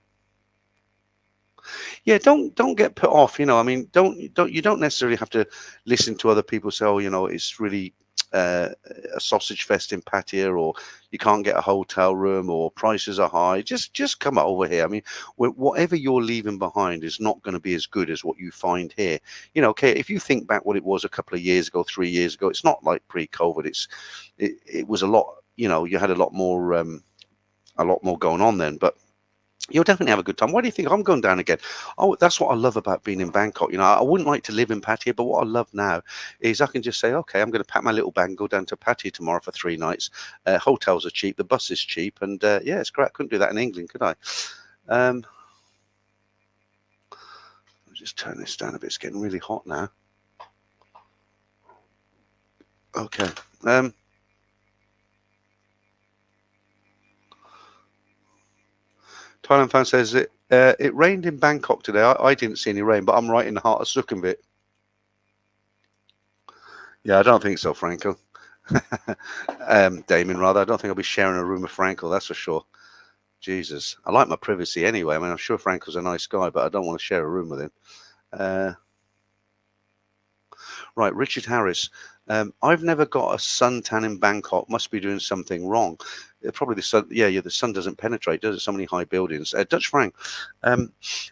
Yeah, don't get put off. You know, I mean, you don't necessarily have to listen to other people say, oh, you know, it's really a sausage fest in Pattaya, or you can't get a hotel room, or prices are high. Just come over here. I mean, whatever you're leaving behind is not going to be as good as what you find here. You know, okay, if you think back what it was a couple of years ago, 3 years ago, it's not like pre-COVID. It was a lot. You know, you had a lot more going on then, but you'll definitely have a good time. Why do you think I'm going down again? Oh, that's what I love about being in Bangkok. You know, I wouldn't like to live in Pattaya, but what I love now is I can just say, okay, I'm going to pack my little bag and go down to Pattaya tomorrow for 3 nights. Hotels are cheap, the bus is cheap, and yeah, it's great. I couldn't do that in England, could I? I'll just turn this down a bit. It's getting really hot now. Okay. Thailand fan says it rained in Bangkok today. I didn't see any rain, but I'm right in the heart of Sukhumvit. Yeah, I don't think so, Franco. Damien, rather. I don't think I'll be sharing a room with Franco, that's for sure. Jesus. I like my privacy anyway. I mean, I'm sure Franco's a nice guy, but I don't want to share a room with him. Right, Richard Harris. I've never got a suntan in Bangkok. Must be doing something wrong. Probably the sun. Yeah, the sun doesn't penetrate, does it? So many high buildings. Dutch Frank.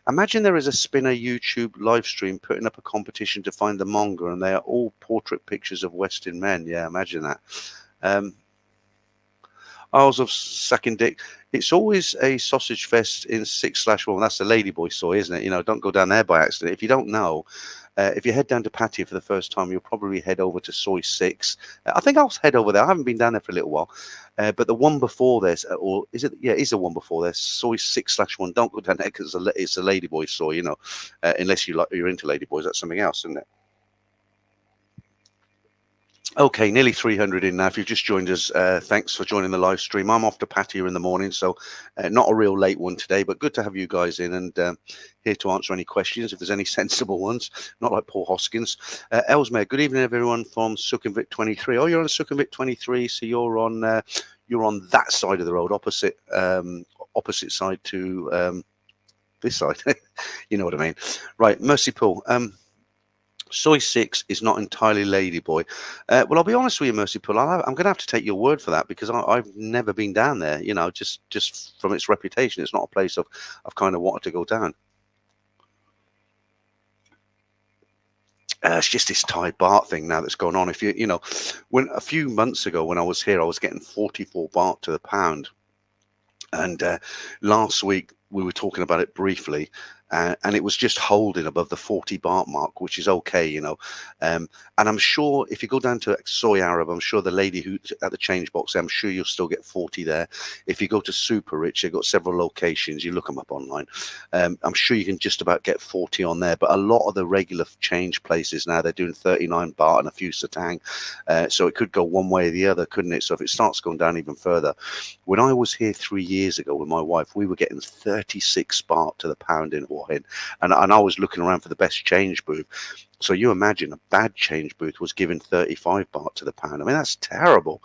Imagine there is a spinner YouTube live stream putting up a competition to find the Monger, and they are all portrait pictures of Western men. Yeah, imagine that. Isles of sucking dick. It's always a sausage fest in 6/1. That's the Ladyboy soy, isn't it? You know, don't go down there by accident. If you don't know, if you head down to Pattaya for the first time, you'll probably head over to Soy 6. I think I'll head over there. I haven't been down there for a little while. But the one before this, or is it? Yeah, it is the one before this. Soy 6/1. Don't go down there because it's a Ladyboy soy, you know, unless you're into Ladyboys. That's something else, isn't it? Okay, nearly 300 in now. If you've just joined us, thanks for joining the live stream. I'm off to Pattaya in the morning, so not a real late one today, but good to have you guys in and here to answer any questions if there's any sensible ones, not like Paul Hoskins. Ellesmere, good evening, everyone from Sukhumvit 23. Oh, you're on Sukhumvit 23, so you're on that side of the road, opposite side to this side. You know what I mean, right? Mercy Pool. Soy 6 is not entirely Ladyboy. Well, I'll be honest with you, Mercy Pool. I'm going to have to take your word for that because I've never been down there. You know, just from its reputation, it's not a place I've kind of wanted to go down. It's just this Thai baht thing now that's going on. If you know, when a few months ago when I was here, I was getting 44 baht to the pound, and last week we were talking about it briefly. And it was just holding above the 40 baht mark, which is okay, you know. And I'm sure if you go down to Soy Arab, I'm sure the lady who at the change box, I'm sure you'll still get 40 there. If you go to Super Rich, they've got several locations. You look them up online. I'm sure you can just about get 40 on there. But a lot of the regular change places now, they're doing 39 baht and a few satang. So it could go one way or the other, couldn't it? So if it starts going down even further. When I was here 3 years ago with my wife, we were getting 36 baht to the pound in Hua Hin, and I was looking around for the best change booth. So you imagine a bad change booth was giving 35 baht to the pound. I mean, that's terrible.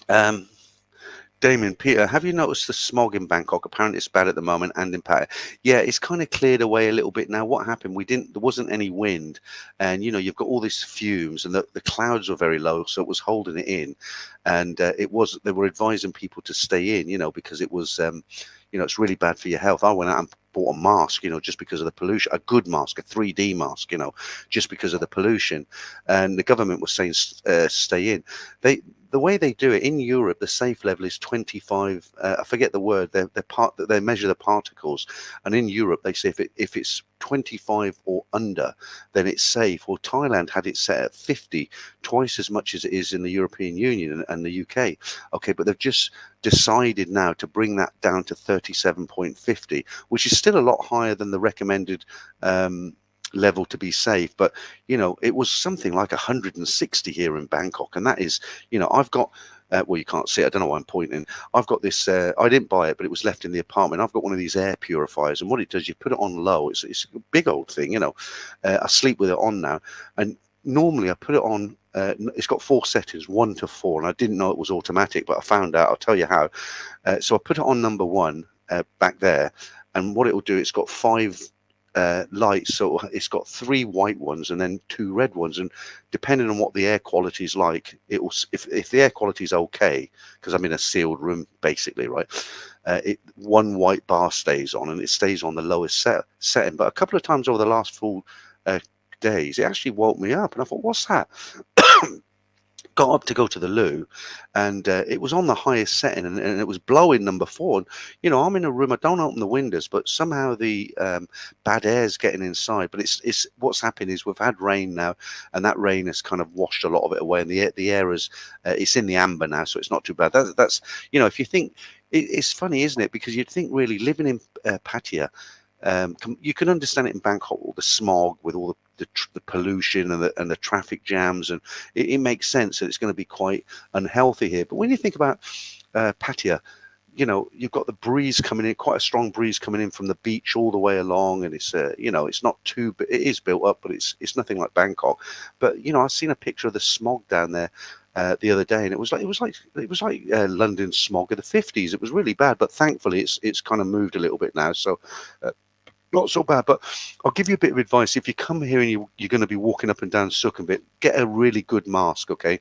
Damien, Peter, have you noticed the smog in Bangkok? Apparently it's bad at the moment and in Pattaya. Yeah, it's kind of cleared away a little bit now. What happened? There wasn't any wind, and you know, you've got all these fumes and the clouds were very low, so it was holding it in. And they were advising people to stay in, you know, because it was, you know, it's really bad for your health. I went out and bought a mask, you know, just because of the pollution, a good mask, a 3D mask, you know, just because of the pollution. And the government was saying, stay in. The way they do it in Europe, the safe level is 25. I forget the word. They measure the particles, and in Europe they say if it's 25 or under, then it's safe. Well, Thailand had it set at 50, twice as much as it is in the European Union and the UK. Okay, but they've just decided now to bring that down to 37.50, which is still a lot higher than the recommended level to be safe. But you know, it was something like 160 here in Bangkok, and that is, you know, I've got well, you can't see it, I don't know why I'm pointing. I've got this, I didn't buy it, but it was left in the apartment. I've got one of these air purifiers, and what it does, you put it on low. It's a big old thing, you know. I sleep with it on now, and normally I put it on, it's got 4 settings, 1 to 4, and I didn't know it was automatic, but I found out. I'll tell you how. So I put it on number 1 back there, and what it will do, it's got 5 lights, so it's got 3 white ones and then 2 red ones, and depending on what the air quality is like, it will, if the air quality is okay, because I'm in a sealed room basically, right, 1 white bar stays on, and it stays on the lowest setting. But a couple of times over the last 4 days, it actually woke me up, and I thought, what's that? Got up to go to the loo, and it was on the highest setting, and it was blowing number 4. And you know, I'm in a room, I don't open the windows, but somehow the bad air's getting inside. But it's what's happened is we've had rain now, and that rain has kind of washed a lot of it away, and the air is it's in the amber now, so it's not too bad. That's you know, if you think it's funny, isn't it? Because you'd think really living in Pattaya, you can understand it in Bangkok, all the smog with all the pollution and the traffic jams, and it makes sense that it's going to be quite unhealthy here. But when you think about Pattaya, you know, you've got the breeze coming in, quite a strong breeze coming in from the beach all the way along, and it's you know, it's not too, but it is built up, but it's nothing like Bangkok. But you know, I've seen a picture of the smog down there the other day, and it was like London smog of the 50s. It was really bad, but thankfully it's kind of moved a little bit now, so not so bad. But I'll give you a bit of advice. If you come here and you're going to be walking up and down Sukhumvit, get a really good mask, okay?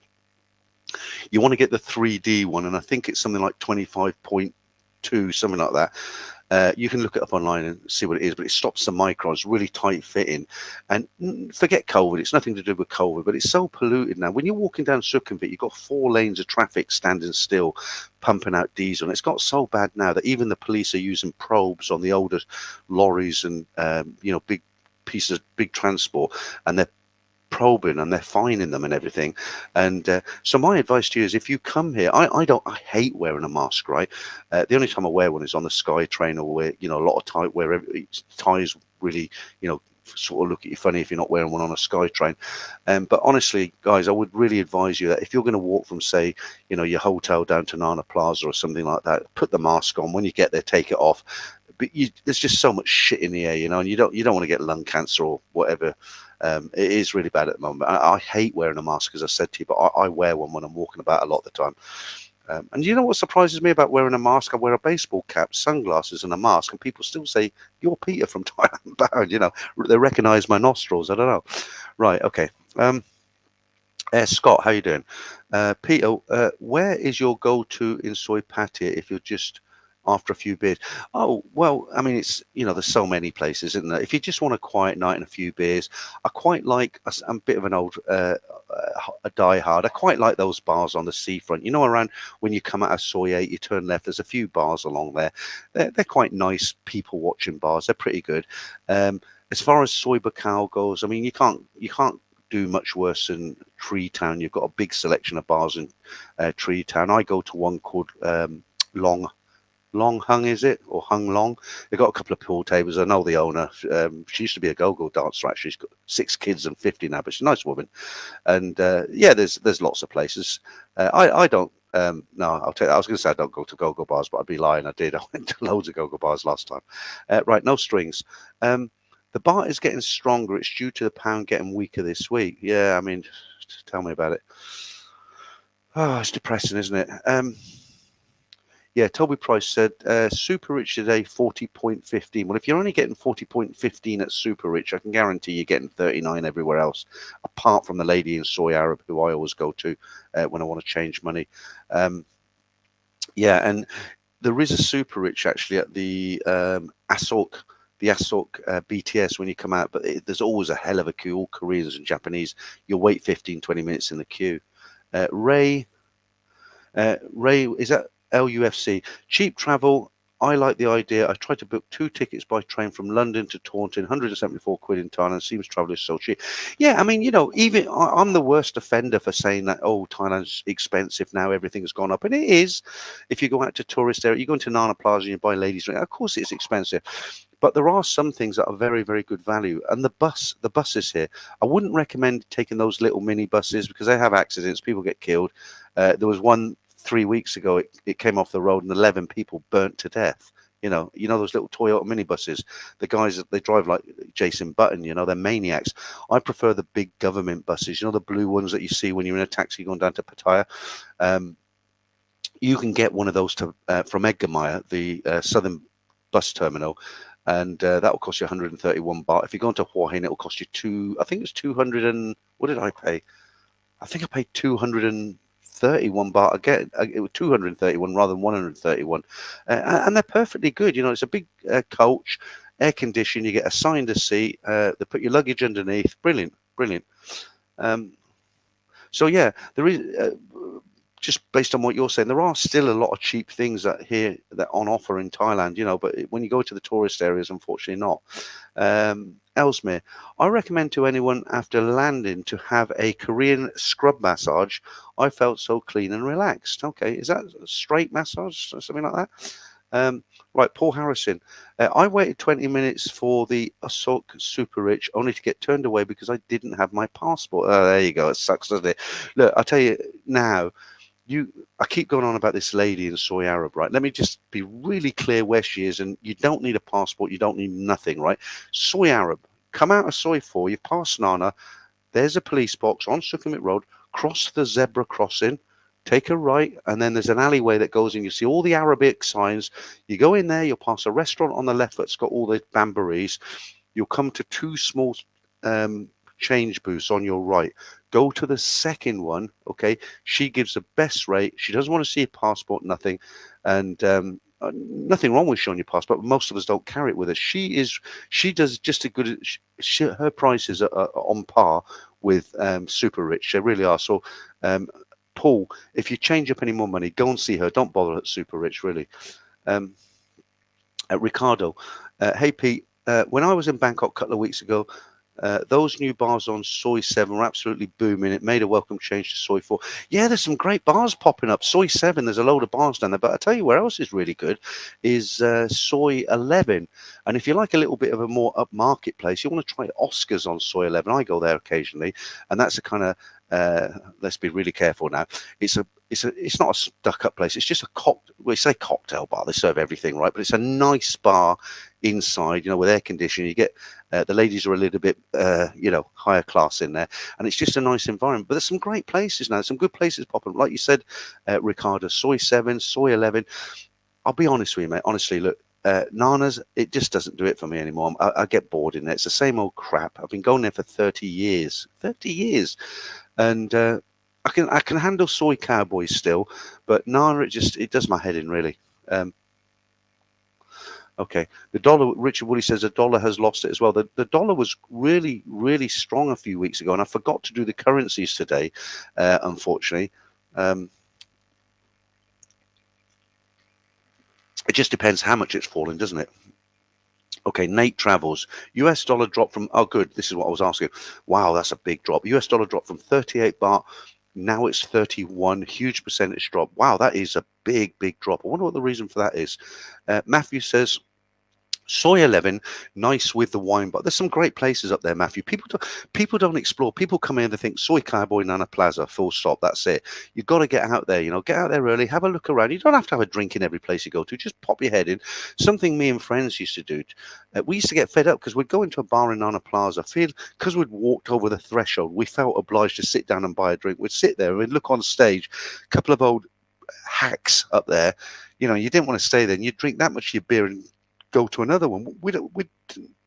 You want to get the 3D one, and I think it's something like 25.2, something like that. You can look it up online and see what it is, but it stops the microns, really tight fitting. And forget COVID, it's nothing to do with COVID, but it's so polluted now. When you're walking down Sukhumvit, you've got 4 lanes of traffic standing still, pumping out diesel. And it's got so bad now that even the police are using probes on the older lorries and, you know, big transport, and they're probing and they're fining them and everything. And so my advice to you is, if you come here, I hate wearing a mask, right? The only time I wear one is on the Sky Train, or where, you know, a lot of Thai, where Thai's really, you know, sort of look at you funny if you're not wearing one on a SkyTrain. But honestly, guys, I would really advise you that if you're going to walk from, say, your hotel down to Nana Plaza or something like that, put the mask on. When you get there, take it off. But there's just so much shit in the air, and you don't want to get lung cancer or whatever. It is really bad at the moment. I hate wearing a mask, as I said to you, but I wear one when I'm walking about a lot of the time. And you know what surprises me about wearing a mask? I wear a baseball cap, sunglasses, and a mask, and people still say, "You're Peter from Thailand Bound." They recognise my nostrils. I don't know. Right? Okay. Scott, how you doing? Peter, where is your go-to in soy pattaya if you're just after a few beers? Oh, well, I mean, there's so many places, isn't there? If you just want a quiet night and a few beers, I quite like, I'm a bit of an old, a diehard. I quite like those bars on the seafront. Around when you come out of Soy 8, you turn left, there's a few bars along there. They're quite nice people watching bars. They're pretty good. As far as Soy Bacau goes, I mean, you can't do much worse than Tree Town. You've got a big selection of bars in Tree Town. I go to one called Long Hung, is it? Or Hung Long? They've got a couple of pool tables. I know the owner. She used to be a go-go dancer, actually. She's got 6 kids and 50 now, but she's a nice woman. And yeah, there's lots of places. I don't. No, I'll tell you, I was going to say I don't go to go-go bars, but I'd be lying. I did. I went to loads of go-go bars last time. Right, no strings. The baht is getting stronger. It's due to the pound getting weaker this week. Yeah, I mean, tell me about it. Oh, it's depressing, isn't it? Yeah, Toby Price said, Super Rich today, 40.15. Well, if you're only getting 40.15 at Super Rich, I can guarantee you're getting 39 everywhere else, apart from the lady in Soy Arab, who I always go to when I want to change money. Yeah, and there is a Super Rich actually at the Asok BTS when you come out, but there's always a hell of a queue, all Koreans and Japanese. You'll wait 15, 20 minutes in the queue. Ray, is that LUFC? Cheap travel. I like the idea. I tried to book 2 tickets by train from London to Taunton, 174 quid in Thailand. Seems travel is so cheap. Yeah, I mean, even I'm the worst offender for saying that, oh, Thailand's expensive now, everything's gone up. And it is. If you go out to tourist area, you go into Nana Plaza and you buy ladies' drink, of course it's expensive. But there are some things that are very, very good value. And the buses here, I wouldn't recommend taking those little mini buses because they have accidents. People get killed. There was one 3 weeks ago. It came off the road and 11 people burnt to death. You know those little Toyota minibuses. The guys, they drive like Jason Button. They're maniacs. I prefer the big government buses. The blue ones that you see when you're in a taxi going down to Pattaya. You can get one of those from Edgermeyer, the southern bus terminal, and that will cost you 131 baht. If you go into Hua Hin, it will cost you I think it's 200 and what did I pay? I think I paid 231 baht again. It was 231 rather than 131, and they're perfectly good. It's a big coach, air conditioned. You get assigned a seat. They put your luggage underneath. Brilliant. So yeah, there is. Just based on what you're saying, there are still a lot of cheap things that on offer in Thailand, but when you go to the tourist areas, unfortunately not. Ellesmere, I recommend to anyone after landing to have a Korean scrub massage. I felt so clean and relaxed. Okay, is that a straight massage or something like that? Right, Paul Harrison. I waited 20 minutes for the Asok Super Rich only to get turned away because I didn't have my passport. Oh, there you go. It sucks, doesn't it? Look, I'll tell you now, I keep going on about this lady in Soy Arab, right? Let me just be really clear where she is, and you don't need a passport, you don't need nothing, right? Soy Arab, come out of Soy 4, you pass Nana, there's a police box on Sukhumvit Road, cross the zebra crossing, take a right, and then there's an alleyway that goes in. You see all the Arabic signs. You go in there, you'll pass a restaurant on the left that's got all the bambaris. You'll come to 2 small change booths on your right. Go to the second one, okay? She gives the best rate. She doesn't want to see a passport, nothing. And nothing wrong with showing your passport, but most of us don't carry it with us. She does just a good, her prices are on par with Super Rich. They really are. So, Paul, if you change up any more money, go and see her. Don't bother at Super Rich, really. Ricardo, hey, Pete, when I was in Bangkok a couple of weeks ago, Those new bars on Soy 7 were absolutely booming. It made a welcome change to Soy 4. Yeah, there's some great bars popping up. Soy 7, there's a load of bars down there. But I tell you where else is really good is Soy 11. And if you like a little bit of a more upmarket place, you want to try Oscars on Soy 11. I go there occasionally. And that's a kind of, let's be really careful now. It's not a stuck-up place. It's just a we say cocktail bar. They serve everything, right? But it's a nice bar inside, with air conditioning. You get the ladies are a little bit, higher class in there, and it's just a nice environment. But there's some great places now. Some good places popping up, like you said, Ricardo. Soy 7, Soy 11. I'll be honest with you, mate. Honestly, look. Nana's, it just doesn't do it for me anymore. I get bored in there. It's the same old crap. I've been going there for 30 years. 30 years. And I can handle Soy Cowboys still, but Nana, it does my head in, really. Okay, the dollar. Richard Woolley says the dollar has lost it as well. The dollar was really, really strong a few weeks ago, and I forgot to do the currencies today, unfortunately. It just depends how much it's fallen, doesn't it? Okay, Nate Travels. US dollar dropped from, oh good, this is what I was asking. Wow, that's a big drop. US dollar dropped from 38 baht, now it's 31, huge percentage drop. Wow, that is a big, big drop. I wonder what the reason for that is. Matthew says, Soy 11, nice with the wine, but there's some great places up there, Matthew. People don't explore. People come in and they think Soy Cowboy, Nana Plaza, full stop. That's it. You've got to get out there. Get out there early, have a look around. You don't have to have a drink in every place you go to. Just pop your head in. Something me and friends used to do. We used to get fed up because we'd go into a bar in Nana Plaza, because we'd walked over the threshold. We felt obliged to sit down and buy a drink. We'd sit there and we'd look on stage, a couple of old hacks up there. You didn't want to stay there, and you'd drink that much of your beer and go to another one. We'd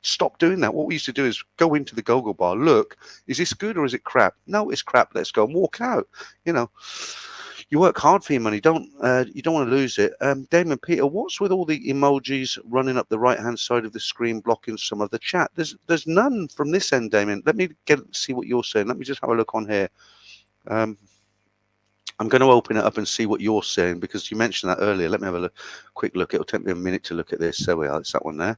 stop doing that. What we used to do is go into the go-go bar, look, is this good or is it crap? No, it's crap. Let's go and walk out. You work hard for your money. You don't want to lose it. Damon Peter, what's with all the emojis running up the right-hand side of the screen blocking some of the chat? There's none from this end, Damon. Let me see what you're saying. Let me just have a look on here. I'm going to open it up and see what you're saying, because you mentioned that earlier. Let me have a quick look. It'll take me a minute to look at this. There we are. It's that one there.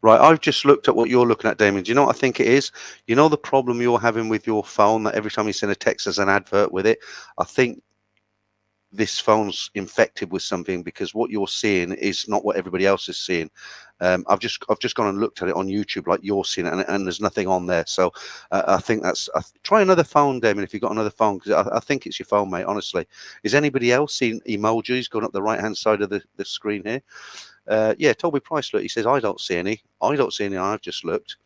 Right, I've just looked at what you're looking at, Damien. Do you know what I think it is? The problem you're having with your phone, that every time you send a text there's an advert with it? I think this phone's infected with something, because what you're seeing is not what everybody else is seeing. I've just gone and looked at it on YouTube like you're seeing it, and there's nothing on there. So I think try another phone, Damien, if you've got another phone, because I think it's your phone, mate, honestly. Is anybody else seeing emojis going up the right-hand side of the screen here? Yeah, Toby Price, look, he says, I don't see any. I've just looked.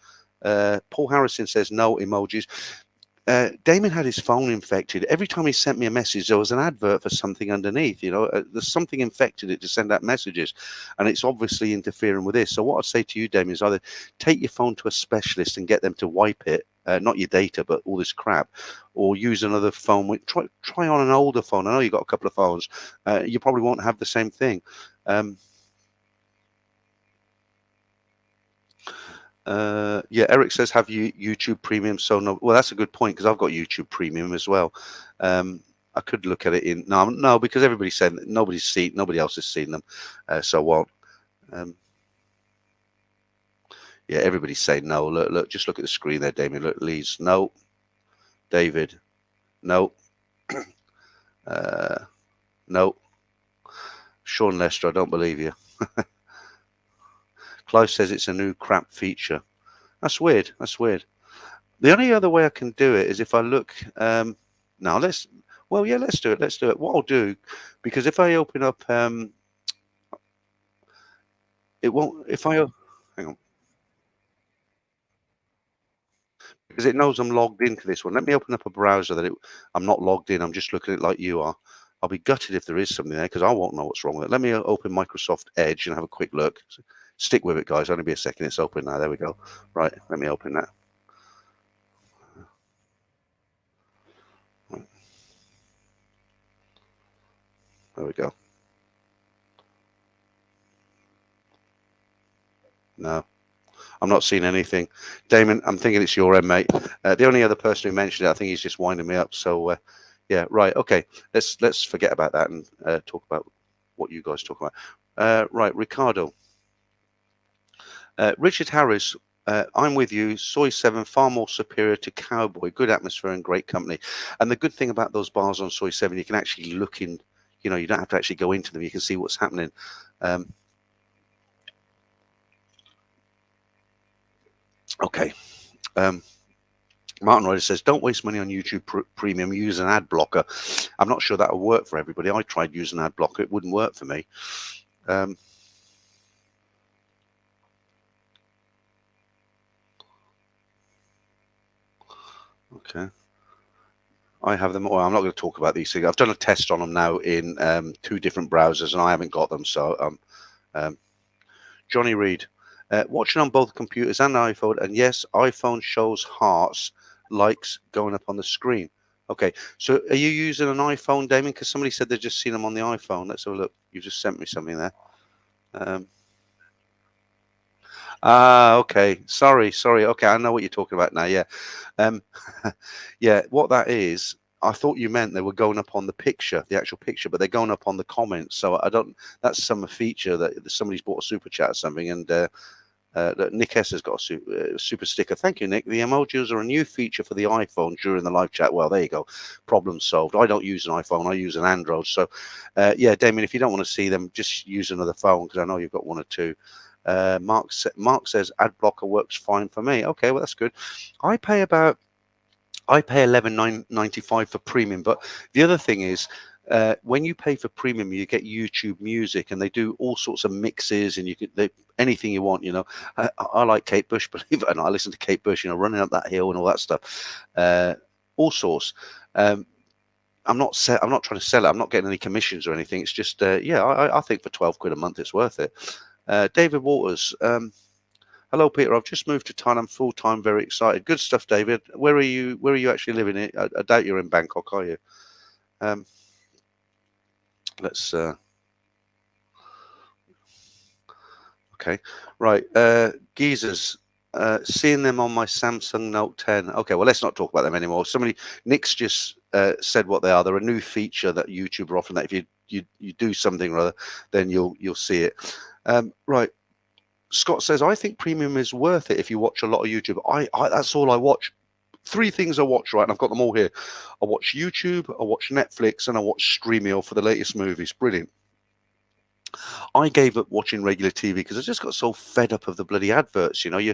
Paul Harrison says, no emojis. Damon had his phone infected. Every time he sent me a message, there was an advert for something underneath. There's something infected it to send out messages, and it's obviously interfering with this. So what I'd say to you, Damon, is either take your phone to a specialist and get them to wipe it, not your data, but all this crap, or use another phone. Try on an older phone. I know you've got a couple of phones. You probably won't have the same thing. Yeah, Eric says, have you YouTube Premium? So no, well, that's a good point, because I've got YouTube Premium as well. I could look at it in no, because everybody's saying that nobody else has seen them, so what? Yeah, everybody's saying no. Look, just look at the screen there, Damien. Look, Lee's no, David, no, no, Sean Lester, I don't believe you. Clive says it's a new crap feature. That's weird. The only other way I can do it is if I look. Now let's do it. What I'll do, because if I open up, it won't. If I hang on, because it knows I'm logged into this one. Let me open up a browser that I'm not logged in. I'm just looking at it like you are. I'll be gutted if there is something there, because I won't know what's wrong with it. Let me open Microsoft Edge and have a quick look. Stick with it, guys. Only be a second. It's open now. There we go. Right. Let me open that. There we go. No, I'm not seeing anything. Damon, I'm thinking it's your end, mate. The only other person who mentioned it, I think he's just winding me up. So, yeah, right. Okay, let's forget about that and talk about what you guys talk about. Right, Ricardo. Richard Harris, I'm with you. Soy 7, far more superior to Cowboy. Good atmosphere and great company. And the good thing about those bars on Soy 7, you can actually look in, you know, you don't have to actually go into them. You can see what's happening. Okay. Martin Ryder says, don't waste money on YouTube Premium. Use an ad blocker. I'm not sure that will work for everybody. I tried using an ad blocker. It wouldn't work for me. Okay. I have them. Well, I'm not going to talk about these things. I've done a test on them now in 2 different browsers, and I haven't got them. So, Johnny Reed, watching on both computers and iPhone, and yes, iPhone shows hearts, likes going up on the screen. Okay, so are you using an iPhone, Damien? Because somebody said they've just seen them on the iPhone. Let's have a look. You just sent me something there. Okay. Sorry. Okay, I know what you're talking about now. Yeah. Yeah, what that is, I thought you meant they were going up on the picture, the actual picture, but they're going up on the comments. So I don't, that's some feature that somebody's bought a super chat or something. And Nick S has got a super sticker. Thank you, Nick. The emojis are a new feature for the iPhone during the live chat. Well, there you go. Problem solved. I don't use an iPhone. I use an Android. So, yeah, Damien, if you don't want to see them, just use another phone because I know you've got 1 or 2. Mark says ad blocker works fine for me. Okay, well, that's good. I pay $11.95 for premium, but the other thing is, when you pay for premium, you get YouTube Music, and they do all sorts of mixes, and you can anything you want. You know, I like Kate Bush, believe it or not. I listen to Kate Bush, you know, running up that hill and all that stuff, all sorts. I'm not trying to sell it. I'm not getting any commissions or anything. It's just, yeah, I think for 12 quid a month, it's worth it. David Waters. Hello, Peter. I've just moved to Thailand full time. Very excited. Good stuff, David. Where are you actually living? I doubt you're in Bangkok, are you? Let's. Okay, right. Geezers. Seeing them on my Samsung Note 10. Okay, well, let's not talk about them anymore. Nick's just said what they are. They're a new feature that YouTube are offering. That if you do something or other, then you'll see it. Right. Scott says, I think premium is worth it if you watch a lot of YouTube. That's all I watch. 3 things I watch, right? And I've got them all here. I watch YouTube, I watch Netflix, and I watch Streamio for the latest movies. Brilliant. I gave up watching regular TV because I just got so fed up of the bloody adverts. You know,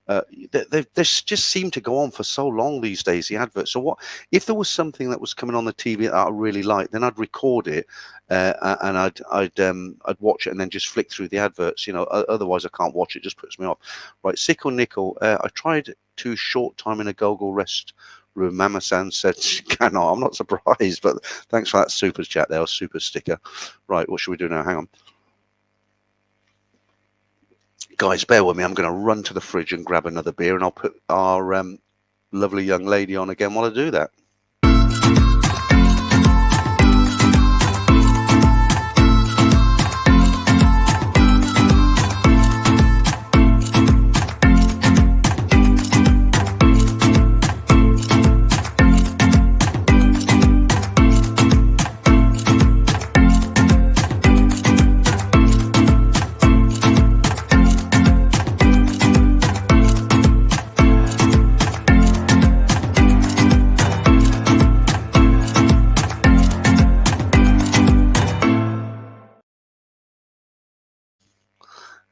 they just seem to go on for so long these days, the adverts. So what if there was something that was coming on the TV that I really liked, then I'd record it and I'd watch it and then just flick through the adverts. You know, otherwise I can't watch it. Just puts me off. Right, Sickle Nickel. I tried to short time in a Gogol rest room. Mama-san said she cannot. I'm not surprised, but thanks for that super chat there, or super sticker. Right, what should we do now? Hang on. Guys, bear with me. I'm going to run to the fridge and grab another beer, and I'll put our lovely young lady on again while I do that.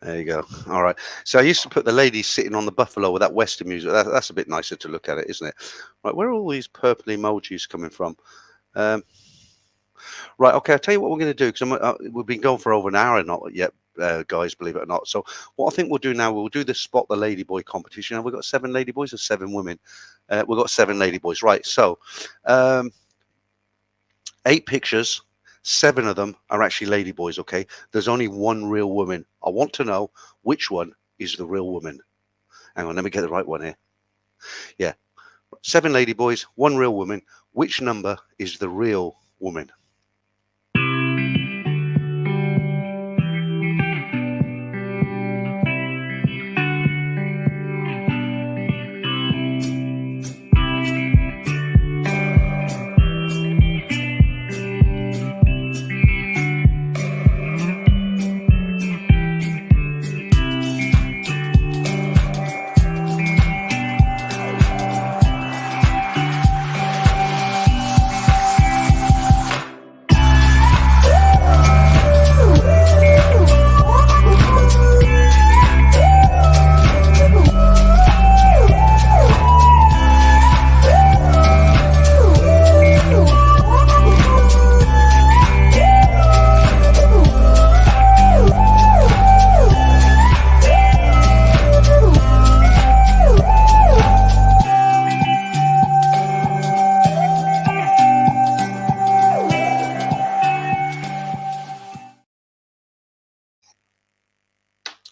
There you go. All right. So I used to put the ladies sitting on the buffalo with that Western music. That's a bit nicer to look at it, isn't it? Right. Where are all these purple emojis coming from? Right. Okay. I'll tell you what we're going to do, because we've been going for over an hour not yet, guys, believe it or not. So what I think we'll do now, we'll do the Spot the Ladyboy competition. Have we got 7 ladyboys or 7 women? We've got 7 ladyboys. Right. So 8 pictures. 7 of them are actually ladyboys, okay? There's only 1 real woman. I want to know which one is the real woman. Hang on, let me get the right one here. Yeah. 7 ladyboys, 1 real woman. Which number is the real woman?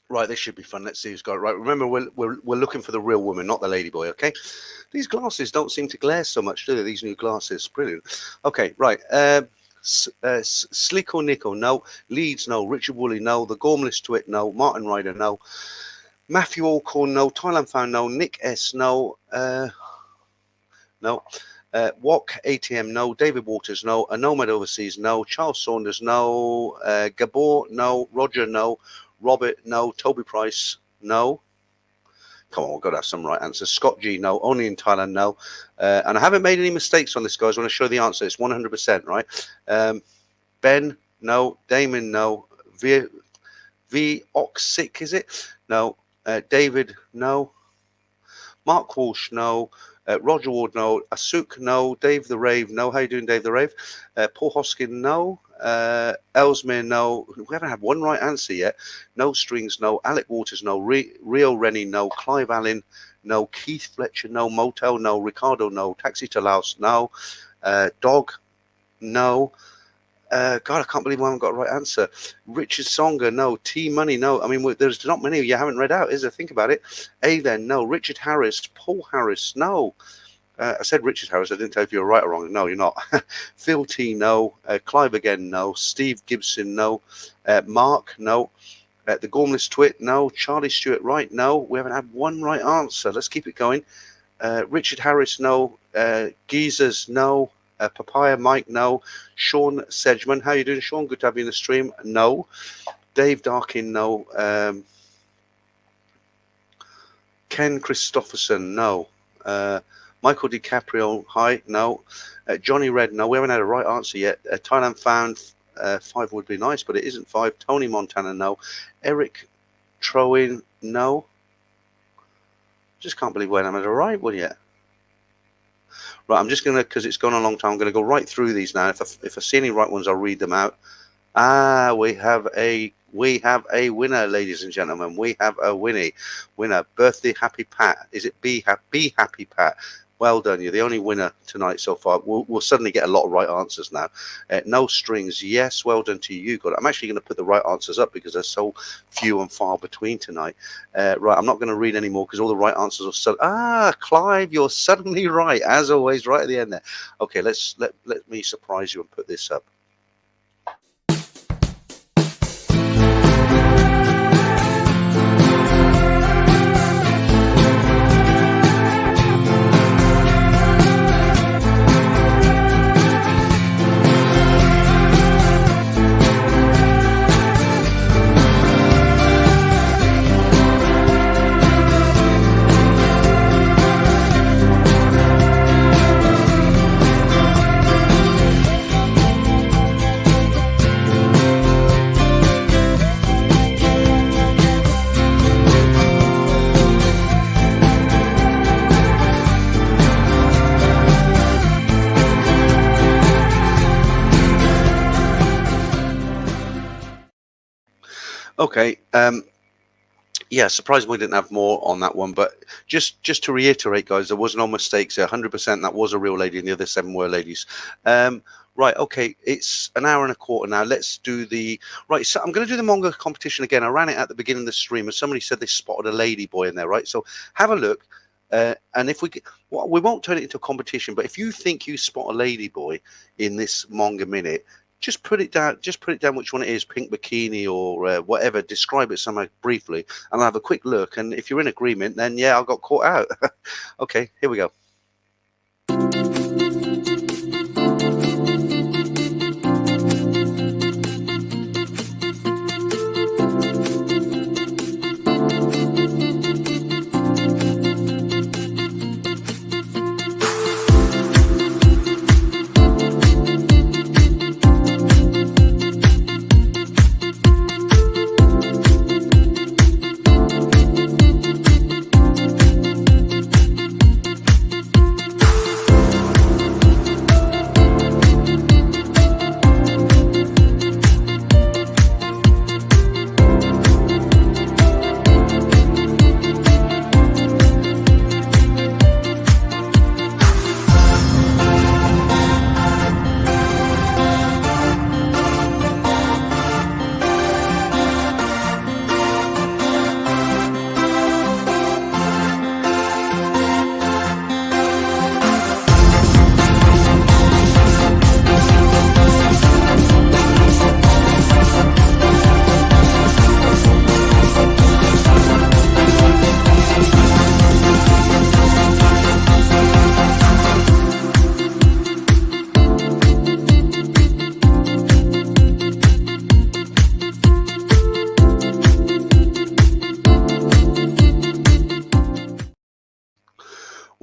Right, this should be fun. Let's see who's got it right. Remember, we're looking for the real woman, not the ladyboy, okay? These glasses don't seem to glare so much, do they? These new glasses. Brilliant. Okay, right. Slicko Nico, no. Leeds, no. Richard Woolley, no. The Gormless Twit, no. Martin Ryder, no. Matthew Alcorn, no. Thailand Fan, no. Nick S, no. No. Wok ATM, no. David Waters, no. A Nomad Overseas, no. Charles Saunders, no. Gabor, no. Roger, no. Robert, no. Toby Price, no. Come on, we've got to have some right answers. Scott G, no. Only in Thailand, no. And I haven't made any mistakes on this, guys. I want to show the answer. It's 100%, right? Ben, no. Damon, no. V Oxic, is it? No. David, no. Mark Walsh, no. Roger Ward, no. Asuk, no. Dave the Rave, no. How you doing, Dave the Rave? Paul Hoskin, no. Ellesmere, no. We haven't had one right answer yet. No Strings, no. Alec Waters, no. Rio Rennie, no. Clive Allen, no. Keith Fletcher, no. Motel, no. Ricardo, no. Taxi to Laos, no. Dog, no. God, I can't believe I haven't got a right answer. Richard Songer, no. T Money, no. I mean, there's not many you haven't read out, is there? Think about it. A then, no. Richard Harris, Paul Harris, no. I said Richard Harris. I didn't tell if you were right or wrong. No, you're not. Phil T, no. Clive again, no. Steve Gibson, no. Mark, no. The Gormless Twit, no. Charlie Stewart, right, no. We haven't had one right answer. Let's keep it going. Richard Harris, no. Geezers, no. Papaya Mike, no. Sean Sedgman, how you doing, Sean? Good to have you in the stream. No. Dave Darkin, no. Ken Christopherson, no. Michael DiCaprio, hi, no. Johnny Red, no. We haven't had a right answer yet. Thailand Found, 5 would be nice, but it isn't 5. Tony Montana, no. Eric Troin, no. Just can't believe we haven't had a right one yet. Right, I'm just going to, because it's gone a long time, I'm going to go right through these now. If I see any right ones, I'll read them out. We have a winner, ladies and gentlemen. We have a winner. Birthday Happy Pat. Is it Be Happy Pat? Well done. You're the only winner tonight so far. We'll suddenly get a lot of right answers now. No Strings. Yes, well done to you. You got it. I'm actually going to put the right answers up because they're so few and far between tonight. Right, I'm not going to read any more because all the right answers are Clive, you're suddenly right, as always, right at the end there. Okay, let me surprise you and put this up. Okay. Yeah, surprisingly we didn't have more on that one, but just to reiterate, guys, there was no mistakes there. 100% that was a real lady and the other 7 were ladies. Right, okay, it's an hour and a quarter now. Let's do the right. So I'm going to do the Monger competition again. I ran it at the beginning of the stream, and somebody said they spotted a ladyboy in there, right? So have a look, and if we won't turn it into a competition, but if you think you spot a ladyboy in this Monger minute, just put it down. Just put it down which one it is, pink bikini or whatever. Describe it somehow briefly, and I'll have a quick look. And if you're in agreement, then yeah, I got caught out. Okay, here we go.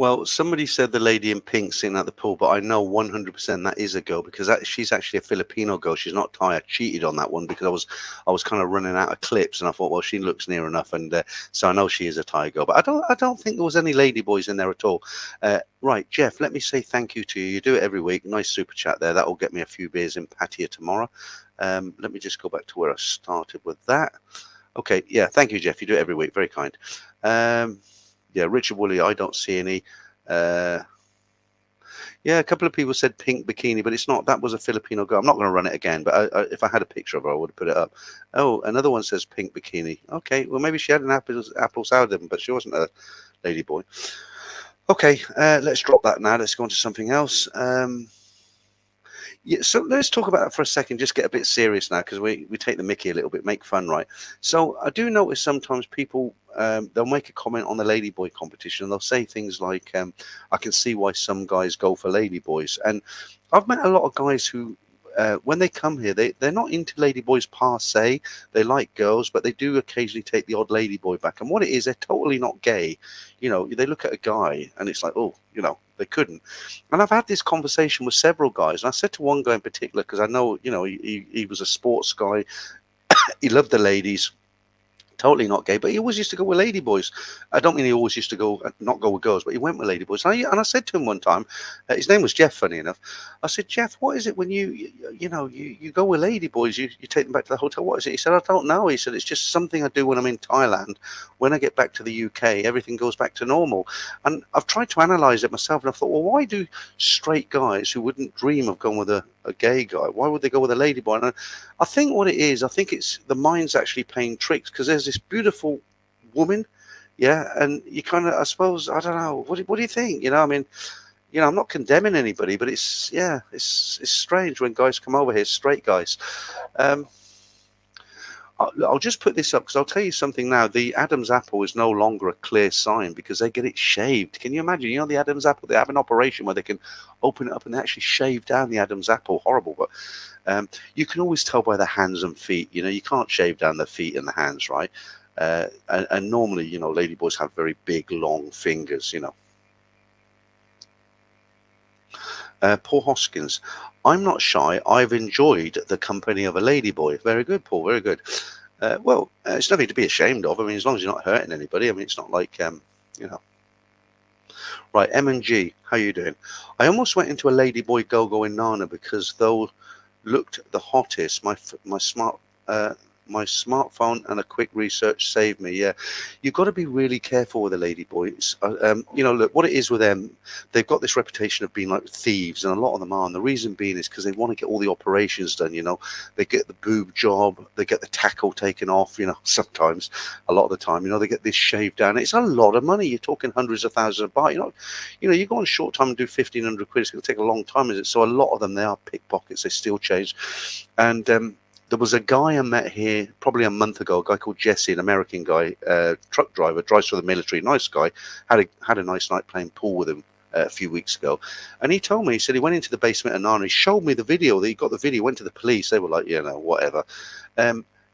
Well, somebody said the lady in pink sitting at the pool, but I know 100% that is a girl because she's actually a Filipino girl. She's not Thai. I cheated on that one because I was kind of running out of clips, and I thought, well, she looks near enough, and so I know she is a Thai girl. But I don't think there was any lady boys in there at all. Right, Jeff, let me say thank you to you. You do it every week. Nice super chat there. That will get me a few beers in Pattaya tomorrow. Let me just go back to where I started with that. Okay, yeah, thank you, Jeff. You do it every week. Very kind. Yeah, Richard Woolley, I don't see any. Yeah, a couple of people said pink bikini, but it's not. That was a Filipino girl. I'm not going to run it again, but if I had a picture of her, I would have put it up. Oh, another one says pink bikini. Okay, well, maybe she had an apple sour, but she wasn't a lady boy. Okay, let's drop that now. Let's go on to something else. Yeah, so let's talk about that for a second. Just get a bit serious now because we take the mickey a little bit, make fun, right? So I do notice sometimes people they'll make a comment on the Ladyboy competition and they'll say things like, "I can see why some guys go for Ladyboys," and I've met a lot of guys who. When they come here, they're not into ladyboys per se. They like girls, but they do occasionally take the odd ladyboy back. And what it is, they're totally not gay. You know, they look at a guy and it's like, oh, you know, they couldn't. And I've had this conversation with several guys. And I said to one guy in particular, because I know, you know, he was a sports guy. He loved the ladies. Totally not gay, but he always used to go with ladyboys. I don't mean he always used to go not go with girls, but he went with ladyboys. And I said to him one time, his name was Jeff, funny enough. I said, Jeff, what is it when you go with ladyboys? You take them back to the hotel. What is it? He said, I don't know. He said, it's just something I do when I'm in Thailand. When I get back to the UK, everything goes back to normal. And I've tried to analyze it myself, and I thought, well, why do straight guys who wouldn't dream of going with a gay guy, why would they go with a ladyboy? And I think what it is, I think it's the mind's actually playing tricks because there's this beautiful woman, yeah, and you kind of, I suppose, I don't know, what do you think? You know, I mean, you know, I'm not condemning anybody, but it's strange when guys come over here, straight guys. Um, I'll just put this up because I'll tell you something now. The Adam's apple is no longer a clear sign because they get it shaved. Can you imagine? You know, the Adam's apple, they have an operation where they can open it up and they actually shave down the Adam's apple. Horrible, but you can always tell by the hands and feet. You know, you can't shave down the feet and the hands, right? And normally, you know, ladyboys have very big, long fingers, you know. Paul Hoskins, I'm not shy. I've enjoyed the company of a ladyboy. Very good, Paul. Very good. Well, it's nothing to be ashamed of. I mean, as long as you're not hurting anybody. I mean, it's not like, you know. Right, M&G, how you doing? I almost went into a ladyboy go-go in Nana because though looked the hottest, my smartphone and a quick research saved me. Yeah, you've got to be really careful with the ladyboys. You know, look, what it is with them, they've got this reputation of being like thieves, and a lot of them are. And the reason being is because they want to get all the operations done. You know, they get the boob job, they get the tackle taken off. You know, sometimes, a lot of the time, you know, they get this shaved down. It's a lot of money. You're talking hundreds of thousands of baht. You know, you go on short time and do 1,500 quid. It's going to take a long time, is it? So a lot of them, they are pickpockets. They steal change, and there was a guy I met here probably a month ago, a guy called Jesse, an American guy, truck driver, drives for the military, nice guy, had a nice night playing pool with him a few weeks ago. And he told me, he said he went into the basement of Nana, he showed me the video, that he got the video, went to the police, they were like, you know, whatever.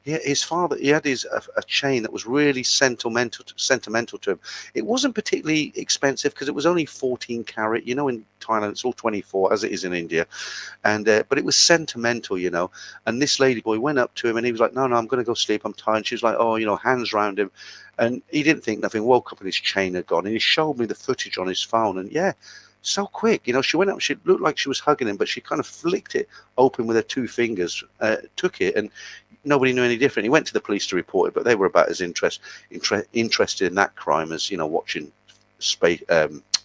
Yeah, his father, he had a chain that was really sentimental to him. It wasn't particularly expensive because it was only 14 carat. You know, in Thailand, it's all 24, as it is in India. And but it was sentimental, you know. And this ladyboy went up to him and he was like, no, I'm going to go sleep. I'm tired. And she was like, oh, you know, hands round him. And he didn't think nothing, woke up and his chain had gone. And he showed me the footage on his phone. And yeah, so quick, you know, she went up, she looked like she was hugging him, but she kind of flicked it open with her two fingers, took it, and nobody knew any different. He went to the police to report it, but they were about as interested in that crime as, you know, watching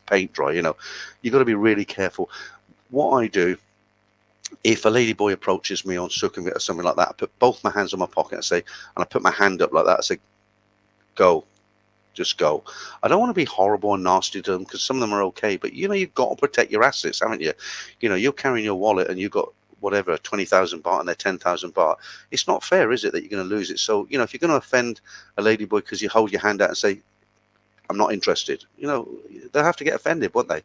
paint dry. You know, you've got to be really careful. What I do, if a ladyboy approaches me on Sukhumvit or something like that, I put both my hands on my pocket and I put my hand up like that, I say, go. Just go. I don't want to be horrible and nasty to them because some of them are okay, but you know, you've got to protect your assets, haven't you? You know, you're carrying your wallet and you've got whatever 20,000 baht and they're 10,000 baht. It's not fair, is it, that you're going to lose it? So, you know, if you're going to offend a ladyboy because you hold your hand out and say, I'm not interested, you know, they'll have to get offended, won't they?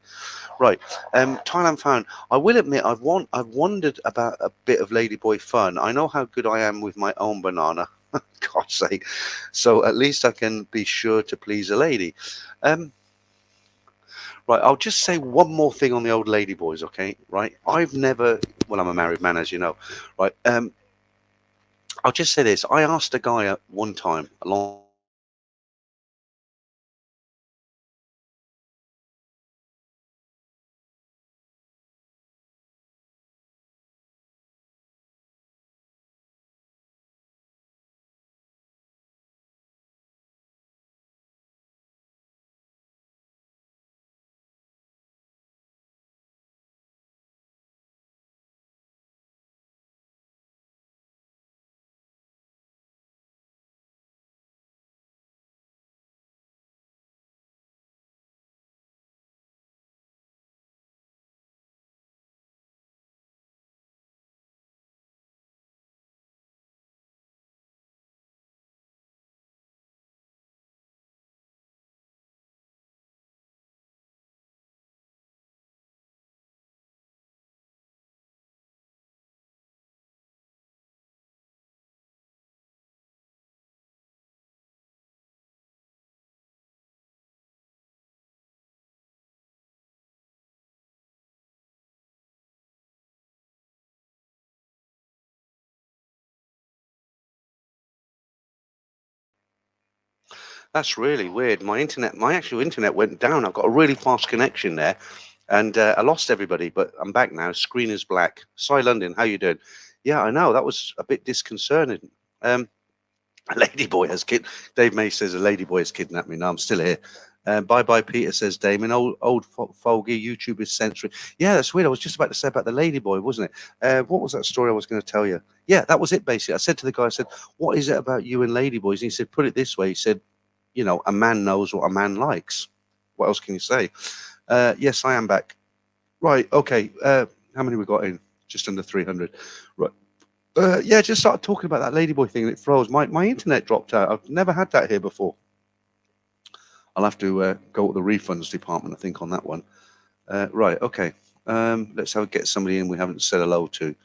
Right. Thailand found. I will admit, I've wondered about a bit of ladyboy fun. I know how good I am with my own banana. God's sake. So at least I can be sure to please a lady. Right, I'll just say one more thing on the old Ladyboys, okay? Right, I've never. Well, I'm a married man, as you know. Right, I'll just say this. I asked a guy at one time a long time ago, and I said, "What is it about you and Ladyboy that you like?" That's really weird. My actual internet went down. I've got a really fast connection there, and I lost everybody. But I'm back now. Screen is black. Cy London, how you doing? Yeah, I know that was a bit disconcerting. Um, a ladyboy has kid. Dave May says a ladyboy has kidnapped me. No, I'm still here. Bye bye, Peter says Damon. Old fogey. YouTube is censoring. Yeah, that's weird. I was just about to say about the ladyboy, wasn't it? What was that story I was going to tell you? Yeah, that was it. Basically, I said to the guy, I said, "What is it about you and ladyboys?" And he said, "Put it this way." He said, a man knows what a man likes. What else can you say? Yes, I am back. Right. Okay. How many we got in? Just under 300. Right. Yeah, just started talking about that ladyboy thing and it froze. My internet dropped out. I've never had that here before. I'll have to go to the refunds department, I think, on that one. Right. Okay. Let's get somebody in we haven't said hello to.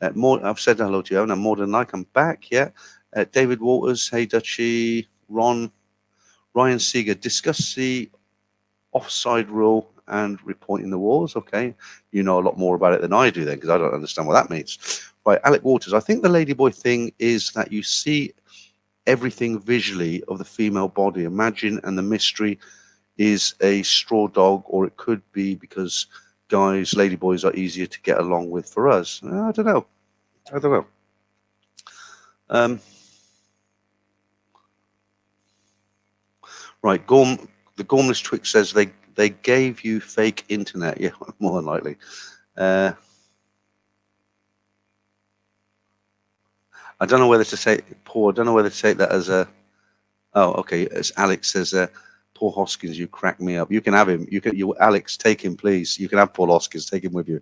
I've said hello to you, and I'm more than like I'm back. Yeah. David Waters. Hey, Dutchy. Ryan Seeger. Discuss the offside rule and repointing the walls. Okay, you know a lot more about it than I do then, because I don't understand what that means. Right, Alec Waters. I think the ladyboy thing is that you see everything visually of the female body. Imagine, and the mystery is a straw dog, or it could be because guys, ladyboys are easier to get along with for us. I don't know. I don't know. Um, right, the Gormless Twix says they gave you fake internet. Yeah, more than likely. Uh, I don't know whether to say Paul. I don't know whether to take that as a. Oh, okay. As Alex says, Paul Hoskins, you crack me up. You can have him. Alex, take him, please. You can have Paul Hoskins. Take him with you.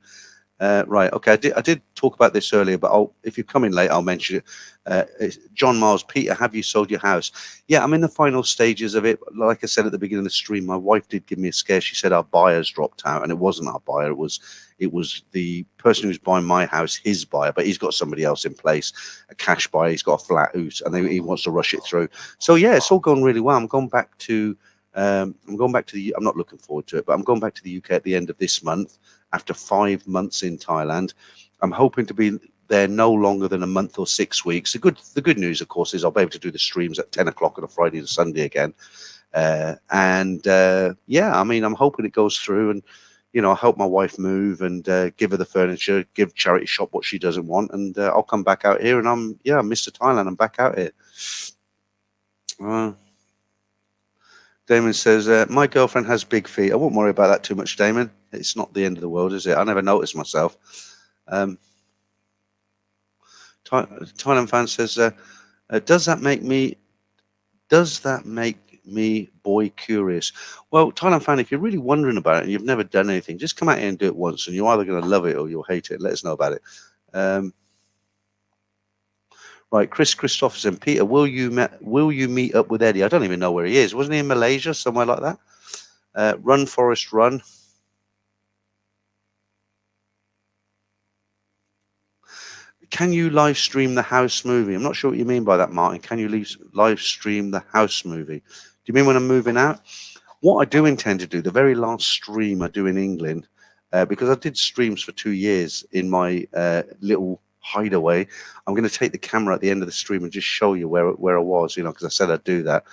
Right. Okay. I did talk about this earlier, but if you're coming late, I'll mention it. John Miles, Peter, have you sold your house? Yeah, I'm in the final stages of it. Like I said at the beginning of the stream, my wife did give me a scare. She said our buyers dropped out, and it wasn't our buyer. It was the person who's buying my house, his buyer, but he's got somebody else in place, a cash buyer. He's got a flat house, and he wants to rush it through. So yeah, it's all going really well. I'm going back to. I'm going back to the. I'm not looking forward to it, but I'm going back to the UK at the end of this month after 5 months in Thailand. I'm hoping to be there no longer than a month or 6 weeks. The good news, of course, is I'll be able to do the streams at 10 o'clock on a Friday and Sunday again. Yeah, I mean, I'm hoping it goes through, and I help my wife move and give her the furniture, give charity shop what she doesn't want, and I'll come back out here, and I'm Mr. Thailand. I'm back out here. Damon says, my girlfriend has big feet. I won't worry about that too much, Damon. It's not the end of the world, is it? I never noticed myself. Thailand fan says, does that make me boy curious? Well, Thailand fan, if you're really wondering about it and you've never done anything, just come out here and do it once, and you're either going to love it or you'll hate it. Let us know about it. Right, Chris Christopherson, Peter, will you meet up with Eddie? I don't even know where he is. Wasn't he in Malaysia, somewhere like that? Run, Forest, run. Can you live stream the house movie? I'm not sure what you mean by that, Martin. Can you live stream the house movie? Do you mean when I'm moving out? What I do intend to do, the very last stream I do in England, because I did streams for 2 years in my little hideaway, I'm going to take the camera at the end of the stream and just show you where I was, you know, because I said I'd do that.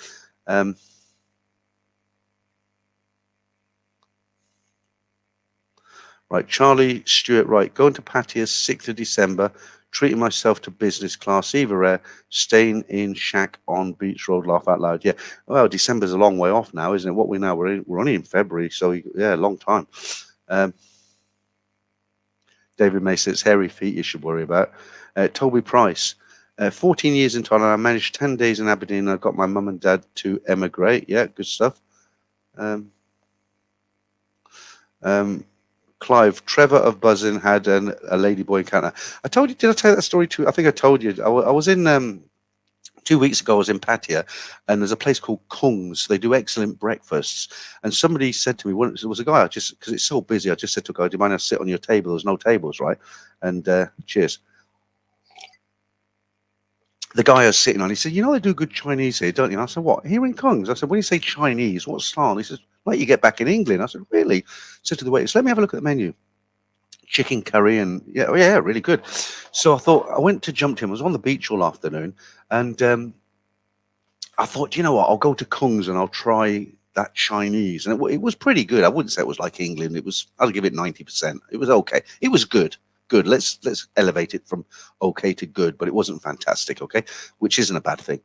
Right, Charlie Stewart, right, going to Pattaya 6th of December, treating myself to business class, either air, staying in shack on Beach Road, laugh out loud. Yeah, well, December's a long way off now, isn't it? What we now, we're only in February, so yeah, long time. David Mason, it's hairy feet you should worry about. Toby Price, 14 years in Thailand, I managed 10 days in Aberdeen, I got my mum and dad to emigrate. Yeah, good stuff. Clive, Trevor of Buzzin had a Ladyboy encounter. I told you, did I tell that story too? I think I told you. I was in 2 weeks ago. I was in Pattaya, and there's a place called Kung's. They do excellent breakfasts. And somebody said to me, well, there was a guy. I just, because it's so busy, I just said to a guy, "Do you mind if I sit on your table?" There's no tables, right? And cheers. The guy I was sitting on, he said, "You know they do good Chinese here, don't you?" I said, "What, here in Kung's?" I said, "When you say Chinese, what style?" He says, "Like you get back in England." I said, "Really?" Said to the waiters, "Let me have a look at the menu." Chicken curry and yeah, really good. So I thought, I went to jump to him. I was on the beach all afternoon, and I thought, you know what, I'll go to Kung's and I'll try that Chinese, and it was pretty good. I wouldn't say it was like England. It was, I'll give it 90%. It was okay. It was good. Good. Let's elevate it from okay to good, but it wasn't fantastic. Okay, which isn't a bad thing.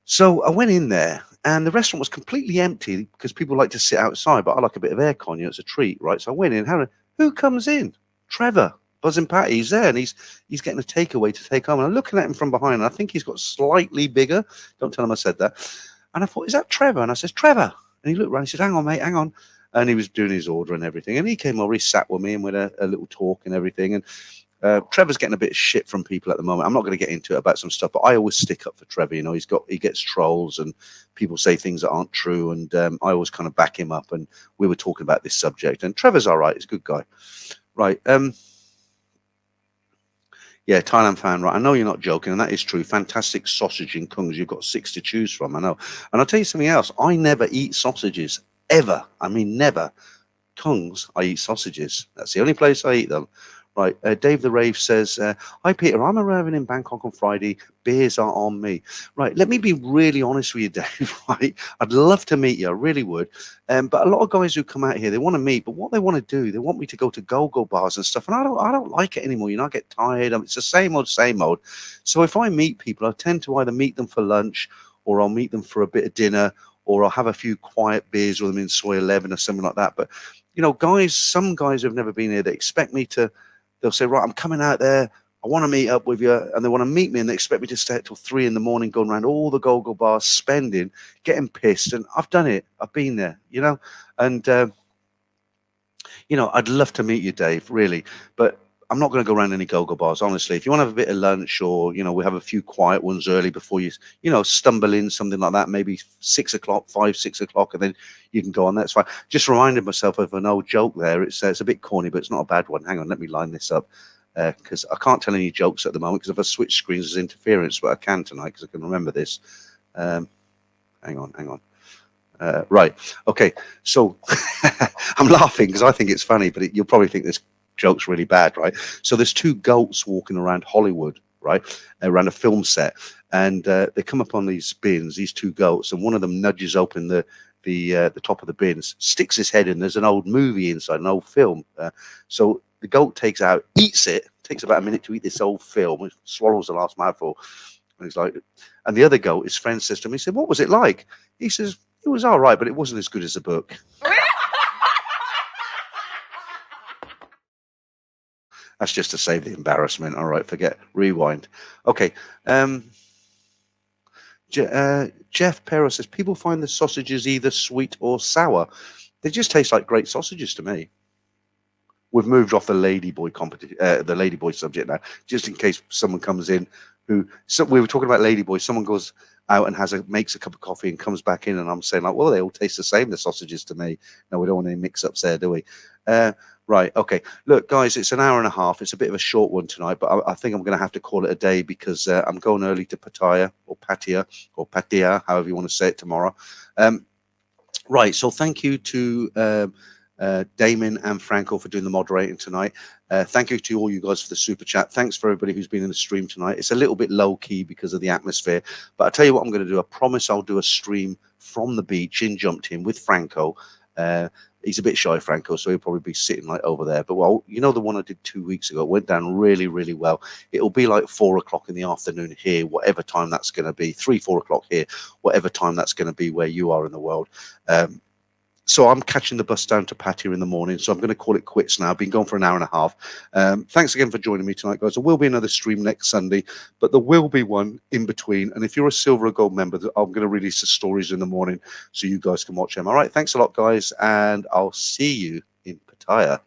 So I went in there, and the restaurant was completely empty because people like to sit outside, but I like a bit of aircon. You know, it's a treat, right? So I went in. Who comes in? Trevor, Buzzing Patty. He's there, and he's getting a takeaway to take home. And I'm looking at him from behind, and I think he's got slightly bigger. Don't tell him I said that. And I thought, is that Trevor? And I says, Trevor. And he looked around. He said, hang on, mate, hang on. And he was doing his order and everything. And he came over. He sat with me and we had a little talk and everything. And Trevor's getting a bit of shit from people at the moment. I'm not going to get into it about some stuff, but I always stick up for Trevor. You know, he gets trolls and people say things that aren't true, and I always kind of back him up. And we were talking about this subject, and Trevor's all right. He's a good guy, right? Yeah, Thailand fan, right? I know you're not joking, and that is true. Fantastic sausage in Kung's. You've got 6 to choose from. I know, and I'll tell you something else. I never eat sausages ever. I mean, never. Kung's, I eat sausages. That's the only place I eat them. Right, Dave the Rave says, hi Peter, I'm arriving in Bangkok on Friday. Beers are on me. Right, let me be really honest with you, Dave. Right, I'd love to meet you, I really would. But a lot of guys who come out here, they want to meet, but what they want to do, they want me to go to go-go bars and stuff, and I don't like it anymore. You know, I get tired. It's the same old, same old. So if I meet people, I tend to either meet them for lunch, or I'll meet them for a bit of dinner, or I'll have a few quiet beers with them in Soy 11 or something like that. But you know, guys, some guys who've never been here, they expect me to. They'll say, right, I'm coming out there. I want to meet up with you. And they want to meet me, and they expect me to stay till 3 in the morning, going around all the go-go bars, spending, getting pissed. And I've done it. I've been there, you know. And, you know, I'd love to meet you, Dave, really. But I'm not going to go around any go-go bars, honestly. If you want to have a bit of lunch, or, you know, we have a few quiet ones early before you know, stumble in, something like that, maybe 6 o'clock, 5, 6 o'clock, and then you can go on. That's fine. Just reminded myself of an old joke there. It's a bit corny, but it's not a bad one. Hang on, let me line this up, because I can't tell any jokes at the moment because if I switch screens, there's interference, but I can tonight because I can remember this. Hang on. Right. Okay. So I'm laughing because I think it's funny, but you'll probably think this joke's really bad, right? So there's 2 goats walking around Hollywood, right, around a film set, and they come up on these bins, these 2 goats, and one of them nudges open the top of the bins, sticks his head in. There's an old movie inside, an old film. So the goat takes out, eats it. Takes about a minute to eat this old film. It swallows the last mouthful, and he's like, and the other goat, his friend, says to him, he said, "What was it like?" He says, "It was all right, but it wasn't as good as the book." That's just to save the embarrassment. All right, forget, rewind. Okay. Jeff Pero says, people find the sausages either sweet or sour. They just taste like great sausages to me. We've moved off the Ladyboy competition, the Ladyboy subject now, just in case someone comes in who. So we were talking about Ladyboy. Someone goes out and makes a cup of coffee and comes back in, and I'm saying like, well, they all taste the same, the sausages to me. No, we don't want any mix-ups there, do we? Right. Okay. Look, guys, it's an hour and a half. It's a bit of a short one tonight, but I think I'm going to have to call it a day because I'm going early to Pattaya, or Pattaya, however you want to say it, tomorrow. Right. So thank you to Damon and Franco for doing the moderating tonight. Thank you to all you guys for the super chat. Thanks for everybody who's been in the stream tonight. It's a little bit low key because of the atmosphere, but I'll tell you what I'm going to do. I promise I'll do a stream from the beach in Jump Team with Franco. He's a bit shy, Franco, so he'll probably be sitting like over there. But well, you know, the one I did 2 weeks ago went down really, really well. It'll be like 4 o'clock in the afternoon here, whatever time that's going to be, 3-4 o'clock here, whatever time that's going to be where you are in the world. So I'm catching the bus down to Pattaya in the morning. So I'm going to call it quits now. I've been gone for an hour and a half. Thanks again for joining me tonight, guys. There will be another stream next Sunday, but there will be one in between. And if you're a silver or gold member, I'm going to release the stories in the morning so you guys can watch them. All right. Thanks a lot, guys. And I'll see you in Pattaya.